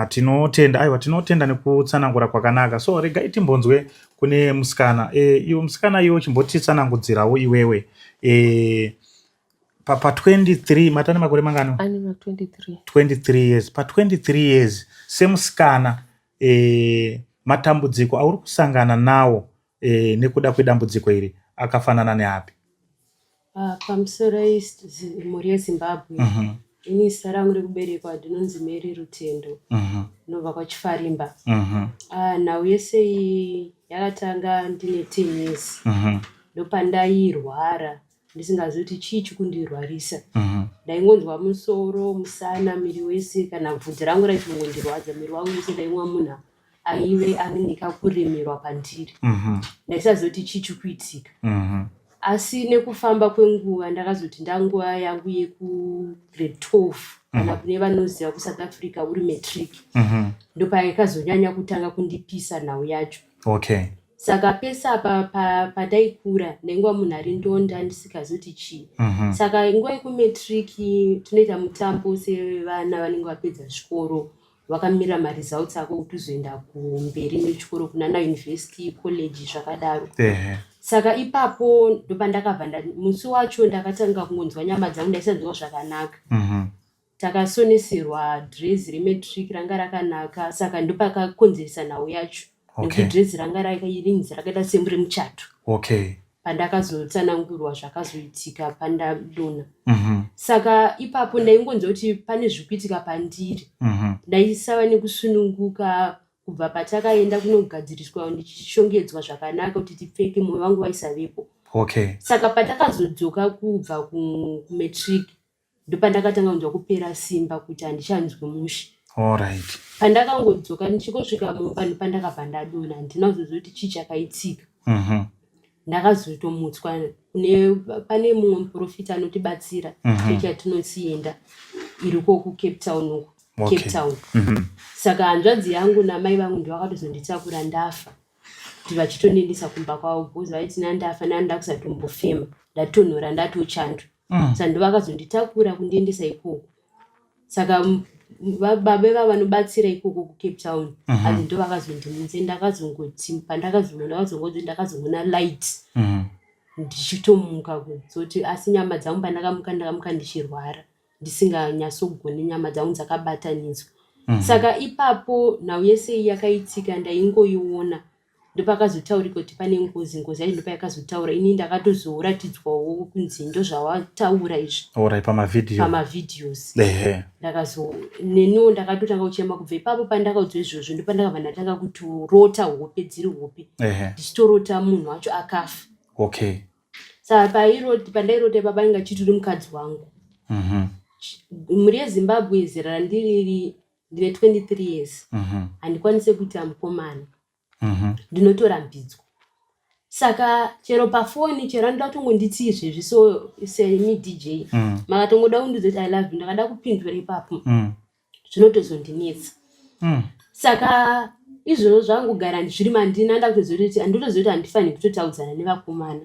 Tinotenda nekutsanangura kwakanaka. So regai timbonzwe kune musikana. Iwo musikana iwo chimbotitsanangudzirawo iwewe. Pa 23 matane makore mangano? Ane ma 23. 23 years. Pa 23 years semusikana matambudziko auri kusangana nawo nekuda kwedambudziko iri akafanana neapi? Pamusoro mhuri yeZimbabwe, ini zita rangu rekuberekwa ndinonzi Mary Rutendo, ndinobva kwaChifarimba. Nhau yese iyi yakatanga ndine 10 years. Ndopandairwara ndisingazivi kuti chii chikundirwarisa. Ndaingonzwa musoro, musana, miri wese, kana bvudzi rangu raichongondirwadza, miri wangu wese ndaimwa munhu aive ndikakuremerwa pandiri. Ndaisazivi kuti chii chikuitika. Asi nekufamba kwenguva ndakazoti ndanguva yangu yekugrade 12 kana kune vanoziva kuSouth Africa uri matric, ndopaikazonyanya kutanga kundipisa nhau yacho. Saka pese apa padaikura ndaingwa munhu ari ndonda ndisikazoti chii. Saka nguva yekumatric tunoita mutambo sevana vanenge vapedza chikoro, vakamira maresults ako kuti uzoenda kumberi nechikoro kunana university, college zvakadaro. Saka ipapo ndopandakabva musi wacho ndakatanga kungonzwa nyama dzangu ndaisanzwa zvakanaka. Takasoneserwa dress rematric ranga rakanaka, saka ndopakakonzeresa nhau yacho. Nekuti dress ranga rakayiringiza rakaita semuri muchato. Pandakazotsanangurwa zvakazoitika pandadonha. Saka ipapo ndaingonzwa kuti pane zvikuitika pandiri. Ndaisava nekusununguka kubva patakaenda kunogadziriswa ndichishongedzwa zvakanaka kuti tipfeke, mwoyo wangu waisavepo. Saka patakazodzoka kubva kumatric ndopandakatanga kunzwa kupera simba kuti handichanzwi mushe. Pandakangodzoka ndichikosvika mumba pandakabva ndadonha handina kuzoziva kuti chii chakaitika. Ndakazotomutswa pane mumwe muprofita anotibatsira chechi yatinosienda iriko kuCape Town uko. Cape Town. Saka hanzvadzi yangu namai vangu ndovakatozonditakura ndafa kuti vachitonendesa kumba kwavo, because vaiti nandafa nanda kusatombofema, ndatonhora ndatochando. Saka ndovakazonditakura kundiendesa ikoko. Saka baba vanobatsira ikoko kuCape Town asi ndovakazondinze. Ndakazongoti pandakazongoti ndakazongona light ndichitomuka kudzoti, asi nyama dzangu pandakamuka ndichirwara ndisinganyasogone, nyama dzangu dzakabatanidzwa. Saka ipapo nhau yese yakaitika ndaingoiona ndopakazotaurika kuti pane ngozi yacho ndopayakazotaura ini ndakatozoratidzwawo kunzi ndozvawataura izvi pamavidhios neniwo ndakatotanga kuchema kubva ipapo pandakaudzwa izvozvo ndopandakabva ndatanga kutorota hope dziri hope ndichitorota munhu wacho akafa. Saka pandairota ipapa ainge achitori mukadzi wangu. Mhuri yeZimbabwe zera ndine 23 years handikwanise kuita mukomana ndinotorambidzwa. Saka chero pafoni chero ndatongonditi izvezvi so semi DJ makatongoda kundiudza kuti I love you ndakada kupindura ipapo zvinotozondinetsa. Saka izvozvo zvangogara zviri mandina ndakutozoti handifani kutotaudzana nevakomana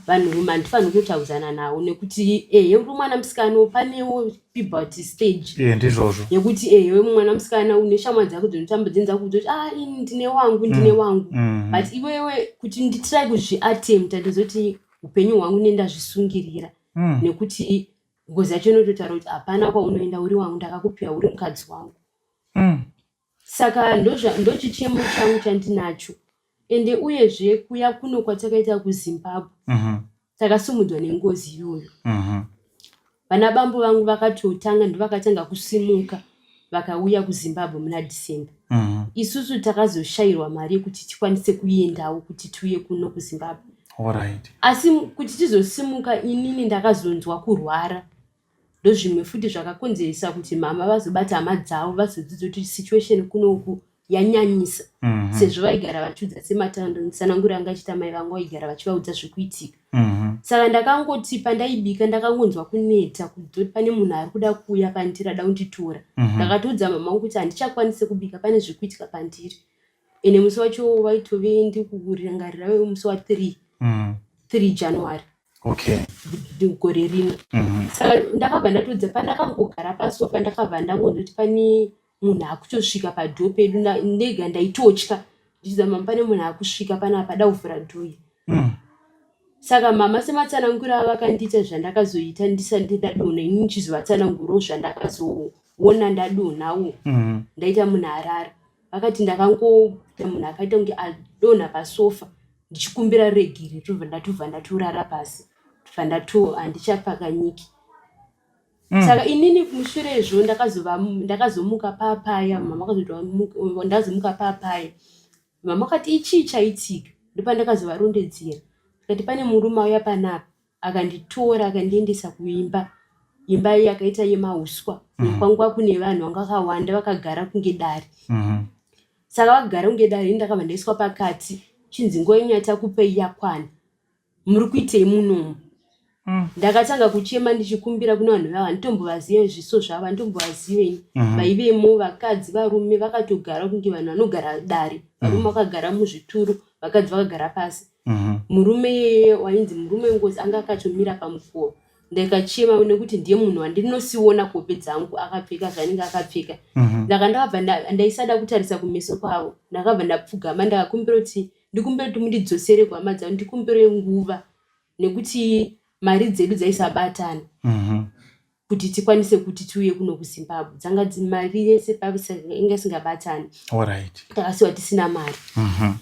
vanhurume handifani kutotaudzana nawo nekuti uri mwana musikana panewo puberty stage ndizvozvo yekuti uri mwana musikana une shamwa dzako dzinotamba dzenza kuti ini ndine wangu but iwewe kuti nditrai kuzviattempt ndizoti upenyu hwangu nendazvisungirira nekuti ngozi yacho inototaura kuti hapana kwaunoenda uri wangu ndakakupiwa uri mukadzi wangu. Saka ndochichemo changu chandinacho ende uyezve kuya kuno kwatakaita kuZimbabwe takasimudzwa nengozi iyoyo. Vana bambo vangu vakatotanga ndovakatanga kusimuka vakauya kuZimbabwe muna December. Isusu takazoshayirwa mari yekuti tikwanise kuendawo kuti tiuye kuno kuZimbabwe. Asi kuti tizosimuka inini ndakazonzwa kurwara ndozvimwe futi zvakakonzeresa kuti mama vazobata hama dzavo vazodzidza kuti situation kunoku yanyanyisa sezvo vaigara vachiudza sematsananguro anga achita mai vangu vaigara vachivaudza zvekuitika. Saka ndakangoti pandaibika ndakangonzwa kuneta kuti pane munhu ari kuda kuuya pandiri ada kunditora. Ndakatoudza mama vangu kuti handichakwanise kubika pane zvekuitika pandiri. Ene musi wacho waitove ndikurangarira musi wa3 January gore rino. Saka ndakabva ndatodza pandakangogara pasofa ndakabva ndangonzwa kuti pane munhu akutosvika padhoo pedu ndega ndaitotya ndichiziva mama pane munhu akusvika panapa ada kuvhura dhoo. Saka mama sematsananguro avakandiita zvandakazoita ndisati ndadonha ini ndichizovatsanangurawo zvandakazoona ndadonhawo ndaita munhu arara. Vakati ndakangoita munhu akaita kunge adonha pasofa ndichikumbira regiri tobva ndatorara pasi handichapakanyiki. Saka inini mushure izvo ndakazomuka papaya mama akazoti ndazomuka papaya mama akati ichii chaitika ndopandakazovarondedzera akati pane murume auya panapa akanditora akandiendesa kuimba yakaita yemauswa kwanga kune vanhu vanga vakawanda vakagara kunge dari. Saka vakagara kunge dari ndakabva ndaiswa pakati chinzi nguva yenyu yatakupei yakwana muri kuitei munomu. Ndakatanga kuchema ndichikumbira kuna vanhu vava handitombovazive zviso zvavo handitombovazive vaivemo vakadzi varume vakatogara kunge vanhu vanogara dari varume vakagara muzvituro vakadzi vakagara pasi. Murume iyeye wainzi murume ngozi anga akatomira pamukova ndakachema nekuti ndiye munhu wandinosiona hope dzangu akapfeka zvanenge akapfeka. Ndakabva ndaisada kutarisa kumeso kwavo ndakabva ndapfugama ndakakumbira kuti ndikumbire kuti mundidzosere kuhama dzangu ndikumbire nguva nekuti mari dzedu dzaisabatana kuti tikwanise kuti tiuye kuno kuZimbabwe dzanga mari yese pavisa inga singabatani. Takasiwa tisina mari.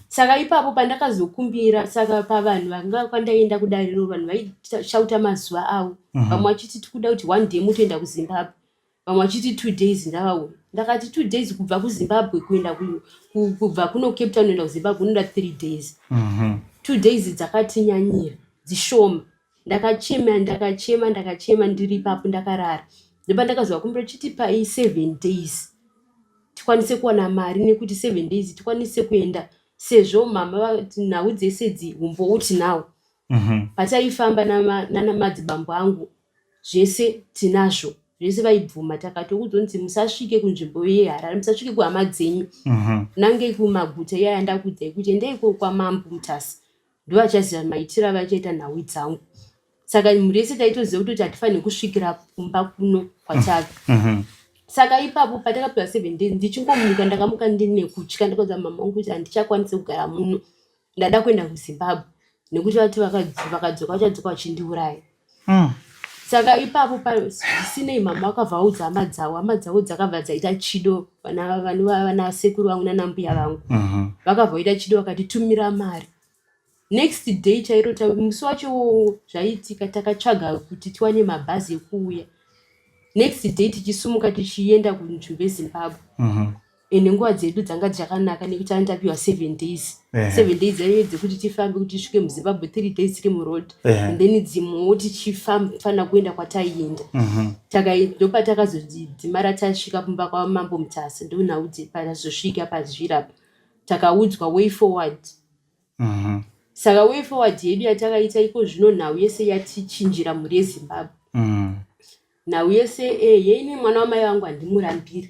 Saka ipapo pandakazokumbira saka pavanhu vanga kwandaenda kudariro vanhu vaishauta mazuva avo vamwe vachiti tikuda kuti 1 day mutoenda kuZimbabwe vamwe vachiti 2 days ndavauya. Ndakati 2 days kubva kuZimbabwe kuenda kubva kuno Cape Town kuenda kuZimbabwe unoda 3 days. 2 days dzakatinyanyira dzishoma. Ndakachema ndiri ipapo ndakarara. Ndipo ndakazwa kumbira chiti pai 7 days tikwanise kuwana mari nekuti 7 days tikwanise kuenda sezvo mama nhau dzese dziumbouti nawo. Pataifamba nana madzibambo angu zvese tinazvo zvese vaibvuma takatokudza musasvike kunzvimbo yeHarare musasvike kuhama dzenyu nange kumaguta yaya ndakudzai kuti endeiko kwamambo Mutasi ndovachaziva maitiro avachaita nhau dzangu. Saka mhuri yese taitoziva kuti hatifaniri kusvikira kumba kuno kwatava. Saka ipapo patakapera 7 days ndichingomuka ndakamuka ndine kutya ndakaudza mama wangu kuti handichakwanise kugara muno ndada kuenda kuZimbabwe nekuti vati vakadzoka vachadzoka vachindiuraya. Saka ipapo zvisinei mama vakabva hama dzavo dzakabva dzaita chido vana sekuru vangu nanambuya vangu vakabva vaita chido vakatitumira mari. Next day chairo musi wacho zvaiitika takatsvaga kuti tiwane mabhazi ekuuya. Next day tichisumuka tichienda kunzvimbo yeZimbabwe. Ende nguva dzedu dzanga dzakanaka nekuti tapiwa 7 days. 7 days aive dzekuti tifambe kuti tisvike muZimbabwe 3 days tiri muroad. And then dzimwewo tichifana kuenda kwataienda. Ndopatakazodzimara tasvika kumba kwaMambo Mutasa ndonhau dzepazosvika pazvirapo. Takaudzwa way forward. Saka way forward yedu yatakaita iko zvino nhau yese yatichinjira mhuri yeZimbabwe. Nhau yese yeini mwana wamai vangu handimurambiri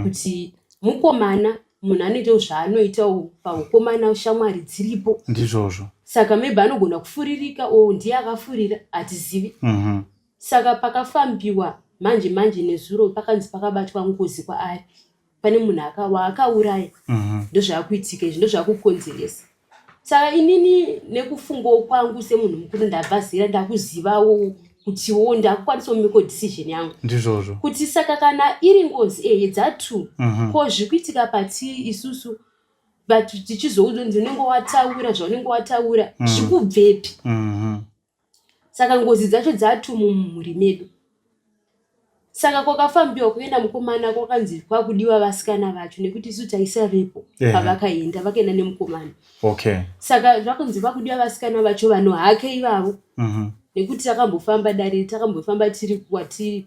kuti mukomana munhu anoita zvaanoita paukomana shamwari dziripo ndizvozvo. Saka maybe anogona kufuririka ndiye akafurira hatizivi. Saka pakafambiwa manje nezuro pakanzi pakabatwa ngozi kwaari pane munhu akauraya. Ndozvakuitika izvi ndozvakukonzeresa. Saka inini nekufungawo kwangu semunhu mukuru ndabva zera ndakuzivawo kutiwo ndakukwanisawo kumeka decision yangu. Ndizvozvo. Kuti saka kana iri ngozi yedzatu ko zvikuitika pati isusu vatu tichizoudzwa ndinenge wataura zvaunenge wataura zvikubvepi. Saka ngozi dzacho dzatu mumhuri medu. Saka kwakafambiwa kuenda mukomana kwakanzi kwakudiwa vasikana vacho nekuti isu taisavepo pavakaenda vakaenda nemukomana. Saka zvakanzi kwakudiwa vasikana vacho vanhu hake ivavo. Nekuti takambofamba tiri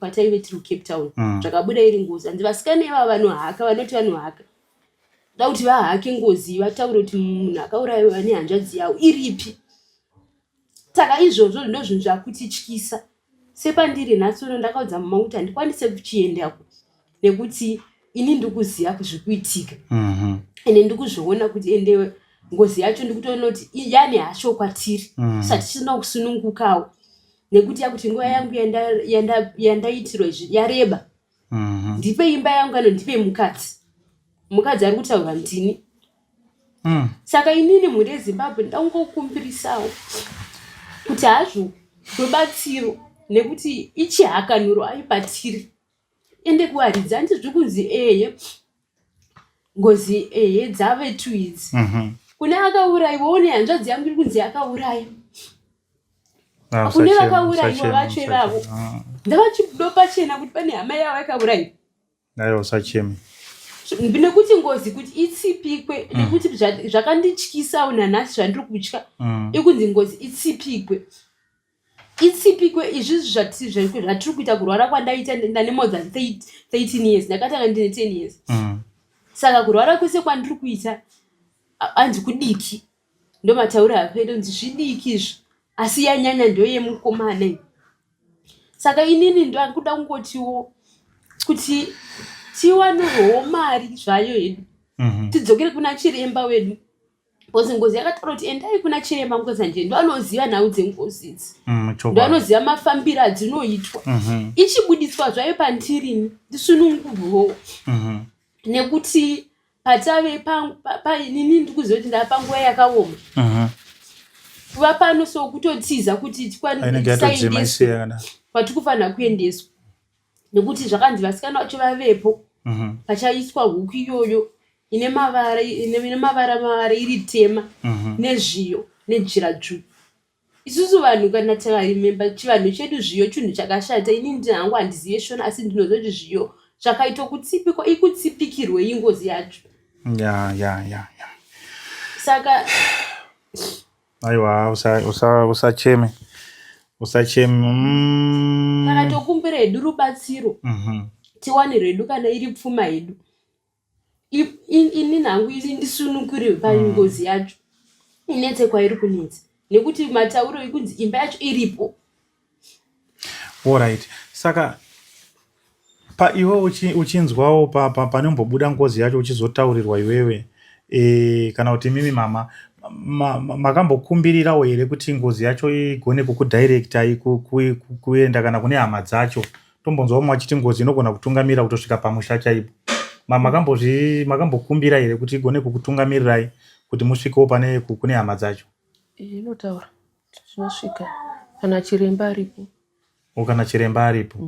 kwataive tiri Cape Town. Zvakabuda iri ngozi hanzi vasikana ivavo vanhu haka vanoti vanhu haka. Da kuti vahake ngozi vataure kuti munhu akaurayiwa nehanzvadzi yavo iripi. Saka izvozvo ndozvinhu zvakutityisa. Sepandiri nhasi ndakaudza mama kuti handikwanise kuchiendako nekuti ini ndikuziva kuzvikuitika. Ende ndikuzviona kuti ende ngozi yacho ndikutoona kuti yani hasho kwatiri. Sati tisina kusunungukawo nekuti yakuti nguva yangu yandaitirwa izvi yareba. Ndipe imba yangu ndipe mukadzi ari kutaura ndini. Saka inini mhuri yeZimbabwe ndangokumbirisawo kuti hazvo rubatsiro nekuti ichihakanuro aibatiri ende kuwaridza ndizvi kunzi ngozi dzave tu idzi. Kune akaurayiwa nehanzvadzi yangu iri kunzi akauraya. Kune vakaurayiwa vacho ivavo ndavachibudo pachena kuti pane hama yavo yakaurayiwa. Nayo usacheme. Nekuti ngozi kuti itsipikwe nekuti zvakandityisawo nanhasi zvandiri kutya ikunzi ngozi itsipikwe izvi zvatiri kuita kurwara kwandaita ndane more than 13 years ndakatanga ndine 10 years. Saka kurwara kwese kwandiri kuita hanzi kudiki ndomataura apedo nzi zvidiki izvi asi yanyanya ndoyemukomana. Saka inini ndakuda kungotiwo kuti tiwanewo mari zvayo hedu tidzokere kuna chiremba wedu. Because ngozi yakataura kuti endai kuna chiremba mukwezanje ndoanoziva nhau dzengozi idzi. Ndoanoziva mafambiro adzinoitwa. Ichibuditswa zvayo pandirini ndisununguruwo. Nekuti patave nini ndikuziva kuti ndapanguva yakaoma. Kuva pano sokutotiza kuti tikwanise kwatikufanira kuendeswa. Nekuti zvakanzi vasikana vacho vavepo. Pachaiswa huku iyoyo ine mavara iri tema nezviyo nejira dzvuku. Isusu vanhu kana takarememba chivanhu chedu zviyo chinhu chakashata. Inini ndinhangu handizive shona asi ndinoziva kuti zviyo zvakaita kutsipikwa ikutsipikirwe ingozi yacho. Saka aiwa usacheme. Saka tokumbira hedu rubatsiro tiwane redu kana iri pfuma hedu. Ini nhangu iri ndisunukire pangozi yacho inetse kwairi kunetsa nekuti matauro ekunzi imba yacho iripo. Alright. Saka iwe uchinzwawo panombobuda ngozi yacho uchizotaurirwa iwewe kana kuti mimi mama makambokumbirirawo here kuti ngozi yacho igone kukudirectai kuenda kana kune hama dzacho? Tombonzwawo mwachiti ngozi inogona kutungamira kutosvika pamusha chaipo. Makambokumbira here kuti igone kukutungamirirai kuti musvikewo kune hama dzacho? Inotaura zvinosvika kana chiremba aripo. Kana chiremba aripo.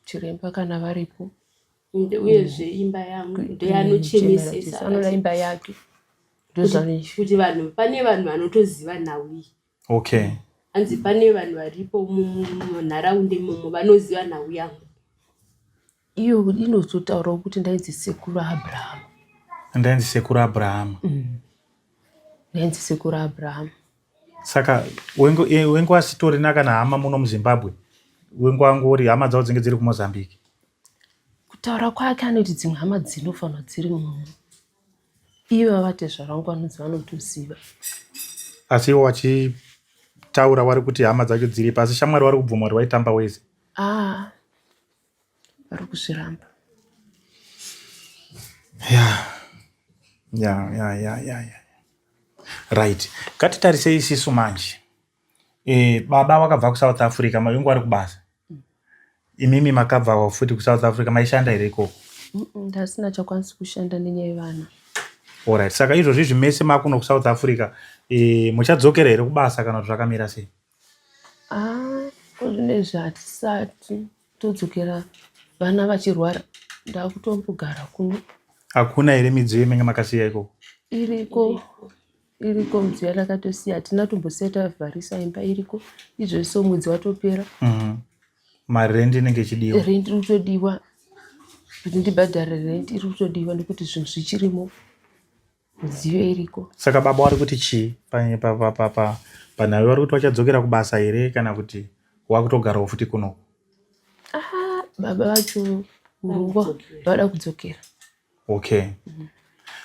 Chiremba kana varipo. Uyezve imba yangu ndeanochemesesa. Anoda imba yake. Kuti vanhu pane vanhu vanotoziva nhau iyi. Okay. Hanzi pane vanhu varipo munharaunda imomo vanoziva nhau yangu. Iyo inozotaurawo kuti ndainzi sekuru Abraham. Ndainzi sekuru Abraham. Ndainzi sekuru Abraham. Saka wengu wasitorina kana hama muno muZimbabwe. Wengu wangu uri hama dzavo dzinge dziri kuMozambique. Kutaura kwake anoti dzimwe hama dzinofanwa dziri muno. Ivo vate zvarangwanodzi vanotoziva. Asi iwo wachitaura wari kuti hama dzacho dziripo, asi shamwari wari kubvuma kuti waitamba wese. Vari kuzviramba. Ya. Right. Ngatitarise isisu manje. Baba wakabva kuSouth Africa, mavengu ari kubasa. Imimi makabva futi kuSouth Africa, maishanda here ikoko? Ndasina chakwanisi kushanda nenyaya yevana. Alright. Saka izvozvi zvimese makuno kuSouth Africa, muchadzokera here kubasa kana kuti zvakamira sei? Zvinezvi hatisati todzokera vana vachirwara. Ndakutombogara kuno. Hakuna here midziyo imenge makasiya ikoko? Iriko midziyo yakatosiya. Hatina tombosiya tavharisa imba iriko. Izvozvo mwedzi watopera. Mari rendi inenge ichidiwa. Rendi iri kutodiwa. Kuti ndibhadhare rendi iri kutodiwa nekuti zvinhu zvichirimo. Midziyo iriko. Saka baba wari kuti chii panhau vari kuti vachadzokera kubasa here kana kuti wakutogarawo futi kuno? Baba vacho urongwa vada kudzokera. Okay.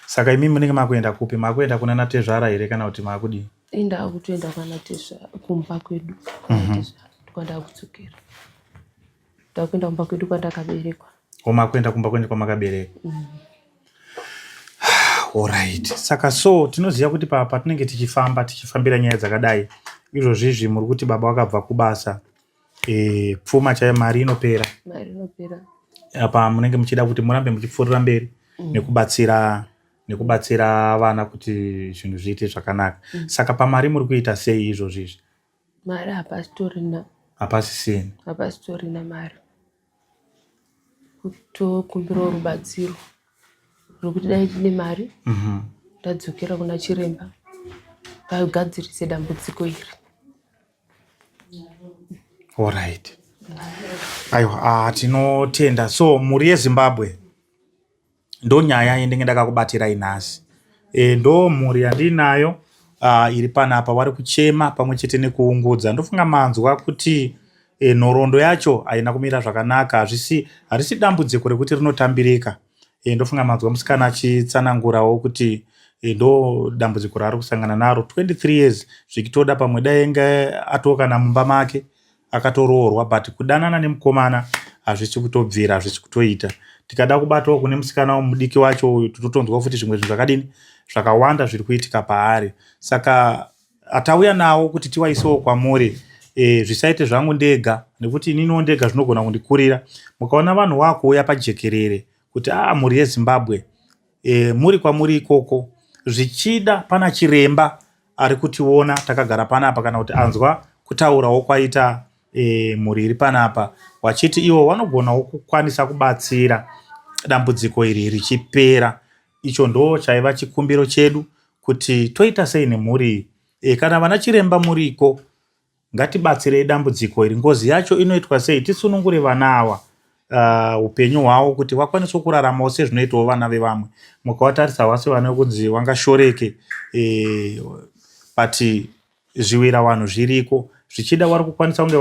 Saka imi munenge makuenda kupi? Makuenda kuna Natezvara here kana kuti makudii? Ndakutoenda kuna Natezvara kumba kwedu. Kwanda kudzokera. Ndakuenda kumba kwedu kwandakaberekwa. Makuenda kumba kwedu kwamakaberekwa. Alright. Saka tinoziva kuti patinenge tichifambira nyaya dzakadai, izvozvizvi muri kuti baba wakabva kubasa, pfuma chayo mari inopera. Apa munenge muchida kuti murambe muchipfuurira mberi nekubatsira vana kuti zvinhu zviite zvakanaka. Saka pamari muri kuita sei izvozvizvi? Mari hapasitorina. Hapasitorina mari. Kutokumbirawo rubatsiro rwekuti dai tine mari ndadzokera kuna chiremba vagadzirise dambudziko iri. Alright. Aiwa, tinotenda. Muri yeZimbabwe ndo nyaya yendenge ndakakubatirai nhasi. Ndo mhuri yandinayo iri panapa wari kuchema pamwe chete nekuungudza. Ndofunga manzwa kuti nhoroondo yacho haina kumira zvakanaka, harisi dambudziko rekuti rinotambirika. Ndofunga manzwa musikana achitsanangurawo kuti ndo dambudziko raari kusangana naro 23 years zvikitoda pamwe dai enge atokana mumba make akatoroorwa, but kudanana nemukomana hazvisi kutobvira, hazvisi kutoita. Tikada kubatawo kune musikana womudiki wacho uyu totonzwa futi zvimwe zvinhu zvakadini zvakawanda zviri kuitika paari. Saka atauya nawo kuti tiwaisewo kwamuri. Zvisaite zvangu ndega nekuti ininiwo ndega zvinogona kundikurira. Mukaona vanhu wakuuya pajekerere kuti mhuri yeZimbabwe muri kwamuri ikoko, zvichida pana chiremba ari kutiona takagara panapa kana kuti anzwa kutaurawo kwaita mhuri iri panapa, wachiti iwo vanogonawo kukwanisa kubatsira dambudziko iri richipera. Icho ndo chaiva chikumbiro chedu kuti toita sei nemhuri iyi. Kana vana chiremba muriko, ngatibatsirei dambudziko iri. Ngozi yacho inoitwa sei? Tisunungure vana ava upenyu hwavo kuti vakwanise kuraramawo sezvinoitawo vana vevamwe. Mukawatarisa wase vana kunzi vangashoreke, but zviwira vanhu zviriko. Zvichida vari kukwanisa kunge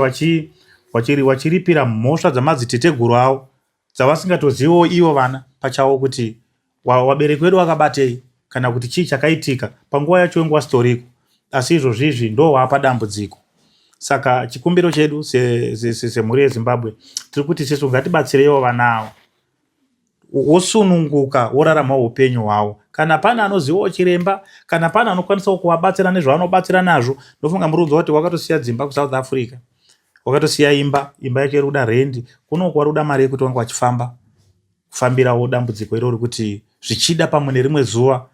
vachiripira mhosva dzamadziteteguru avo dzavasingatoziviwo ivo vana pachavo kuti wabereki wedu wakabatei kana kuti chii chakaitika panguva yacho yenguva sitoriko. Asi izvozvizvi ndo wapa dambudziko. Saka chikumbiro chedu semhuri yeZimbabwe tiri kuti sesu ngatibatsireiwo vana avo wosununguka worarama upenyu hwavo. Kana pana anozivawo chiremba, kana pana anokwanisawo kuvabatsira nezvaanobatsira nazvo. Ndofunga muri kunzwa kuti wakatosiya dzimba kuSouth Africa, wakatosiya imba yake iri kuda rendi, kuno wari kuda mari yekuti wange wachifamba kufambirawo dambudziko iroro kuti zvichida pamwe nerimwe zuva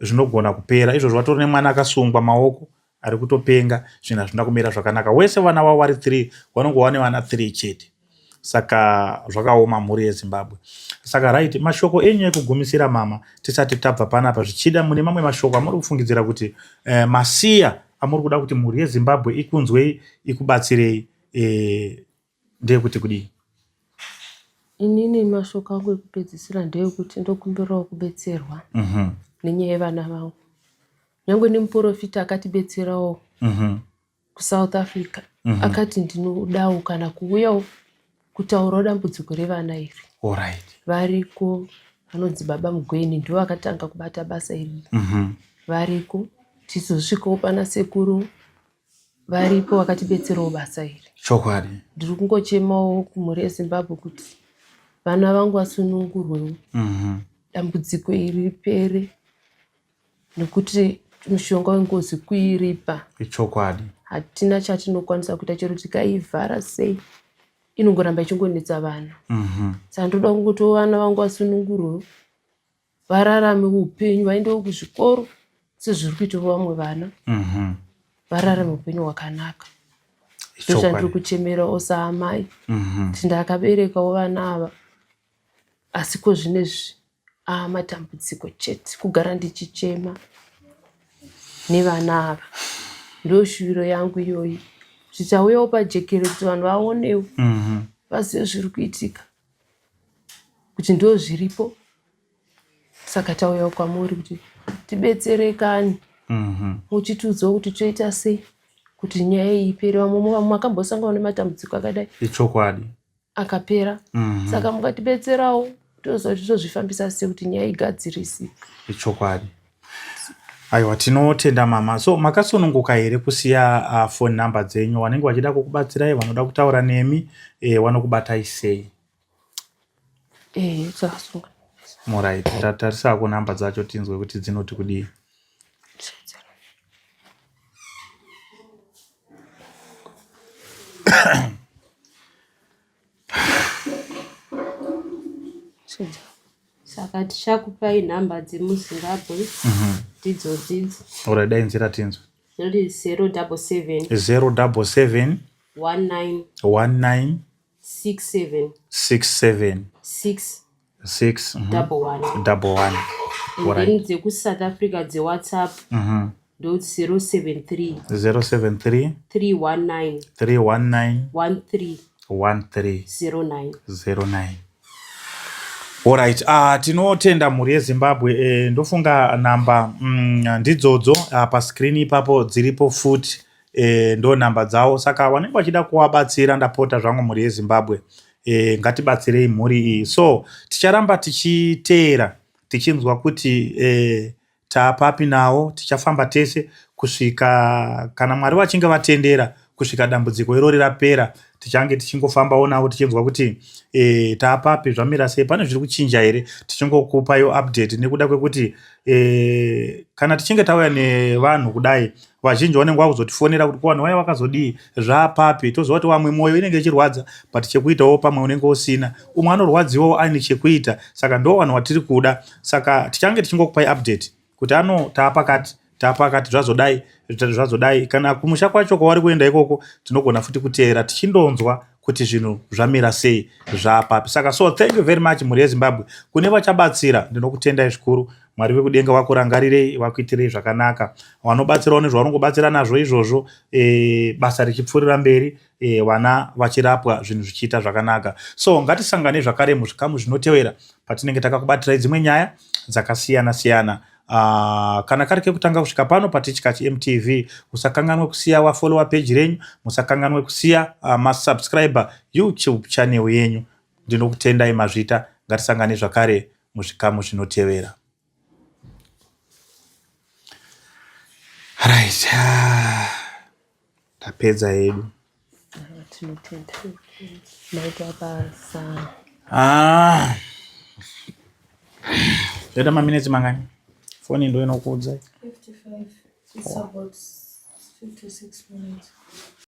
zvinogona kupera. Izvozvo vatori nemwana akasungwa maoko ari kutopenga, zvinhu hazvina kumira zvakanaka. Wese vana vavo vari 3 vanongova nevana 3 chete. Saka zvakaoma mhuri yeZimbabwe. Saka right, mashoko enyu ekugumisira mama tisati tabva panapa, zvichida mune mamwe mashoko amuri kufungidzira kuti masiya amuri kuda kuti mhuri yeZimbabwe ikunzwei, ikubatsirei, ndeyekuti kudii? Inini mashoko angu ekupedzisira ndeyekuti ndokumbirawo kubetserwa nenyaya yevana vangu. Nyangwe nemuprofita akatibetserawo kuSouth Africa akati ndinodawo kana kuuyawo kutaurawo dambudziko revana iri. Alright. Variko vanonzi Baba Mugweni ndiwo akatanga kubata basa iri. Variko tizosvikawo pana sekuru varipo vakatibetserawo basa iri. Chokwadi. Ndiri kungochemawo kumhuri yeZimbabwe kuti vana vangu vasunungurwewo dambudziko iri ripere, nekuti mushonga wengozi kuiripa. Chokwadi. Hatina chatinokwanisa kuita, chero tikaivhara sei inongoramba ichingonetsa vana. Saka ndoda kungoti vana vangu vasunungurwewo, vararame upenyu, vaendewo kuzvikoro sezviri kuitawo vamwe vana, vararame upenyu hwakanaka. Ndozvandiri kuchemerawo saamai kuti ndakaberekawo vana ava, asi ko zvinezvi matambudziko chete kugara ndichichema nevana ava. Ndo shuviro yangu iyoyi, zvichauyawo pajekere kuti vanhu vaonewo, vazive zviri kuitika, kuti ndo zviripo. Saka tauyawo kwamuri kuti tibetserekani, muchitiudzawo kuti toita sei kuti nyaya iyi ipere. Vamwe makambosangana nematambudziko akadai. Chokwadi. Akapera. Saka mukatibetserawo toziva kuti tozvifambisa sei kuti nyaya igadzirisike. Chokwadi. Aiwa, tinotenda mama. So makasununguka here kusiya phone number dzenyu, vanenge vachida kukubatsirai, vanoda kutaura nemi, vanokubatai sei? Takasunga. Alright, tatarisako namba dzacho tinzwe kuti dzinoti kudii. Saka tichakupai nhamba dzemuZimbabwe ndidzo. Alright, dai nzira tinzwe. 077 077 19 67 6 11. Then dzekuSouth Africa dzeWhatsApp ndo 073 319 1309. Alright, tinotenda mhuri yeZimbabwe. Ndofunga namba ndidzodzo paskrini ipapo dziripo futi, ndo namba dzavo. Saka vanenge vachida kuvabatsira, ndapota zvangu mhuri yeZimbabwe, ngatibatsirei mhuri iyi. So ticharamba tichiteera tichinzwa kuti taapapi nawo, tichafamba tese kusvika kana Mwari vachinge vatendera, kusvika dambudziko irori rapera. Tichange tichingofambawo navo tichinzwa kuti taapapi, zvamira sei, pane zviri kuchinja here, tichingokupayo update. Nekuda kwekuti kana tichinge tauya nevanhu kudai, vazhinji vanenge vakuzotifonera kuti vanhu vaya vakazodii, zvaapapi, toziva kuti vamwe mwoyo inenge ichirwadza, but chekuitawo pamwe unenge usina, umwe anorwadziwawo aine chekuita. Saka ndo vanhu vatiri kuda. Saka tichange tichingokupai update kuti taapakati zvazodai. Kana kumusha kwacho kwavari kuenda ikoko, tinogona futi kuteera tichindonzwa kuti zvinhu zvamira sei, zvaapapi. Saka so thank you very much mhuri yeZimbabwe. Kune vachabatsira, ndinokutendai zvikuru. Mwari vekudenga vakurangarirei, vakuitirei zvakanaka. Vanobatsirawo nezvavanongobatsira nazvo izvozvo, basa richipfuurira mberi, vana vachirapwa, zvinhu zvichiita zvakanaka. So ngatisangane zvakare muzvikamu zvinotevera patinenge takakubatirai dzimwe nyaya dzakasiyana-siyana. Kana kari kekutanga kusvika pano paTichkachi MTV, musakanganwe kusiya wafollowa page renyu, musakanganwe kusiya masubscriber YouTube channel yenyu. Ndinokutendai mazvita. Ngatisangane zvakare muzvikamu zvinotevera. Right. Tapedza hedu. Tinotenda. Maita basa. Leta maminutes mangani? Phone ndo inokuudza. 55. It's about 56 minutes.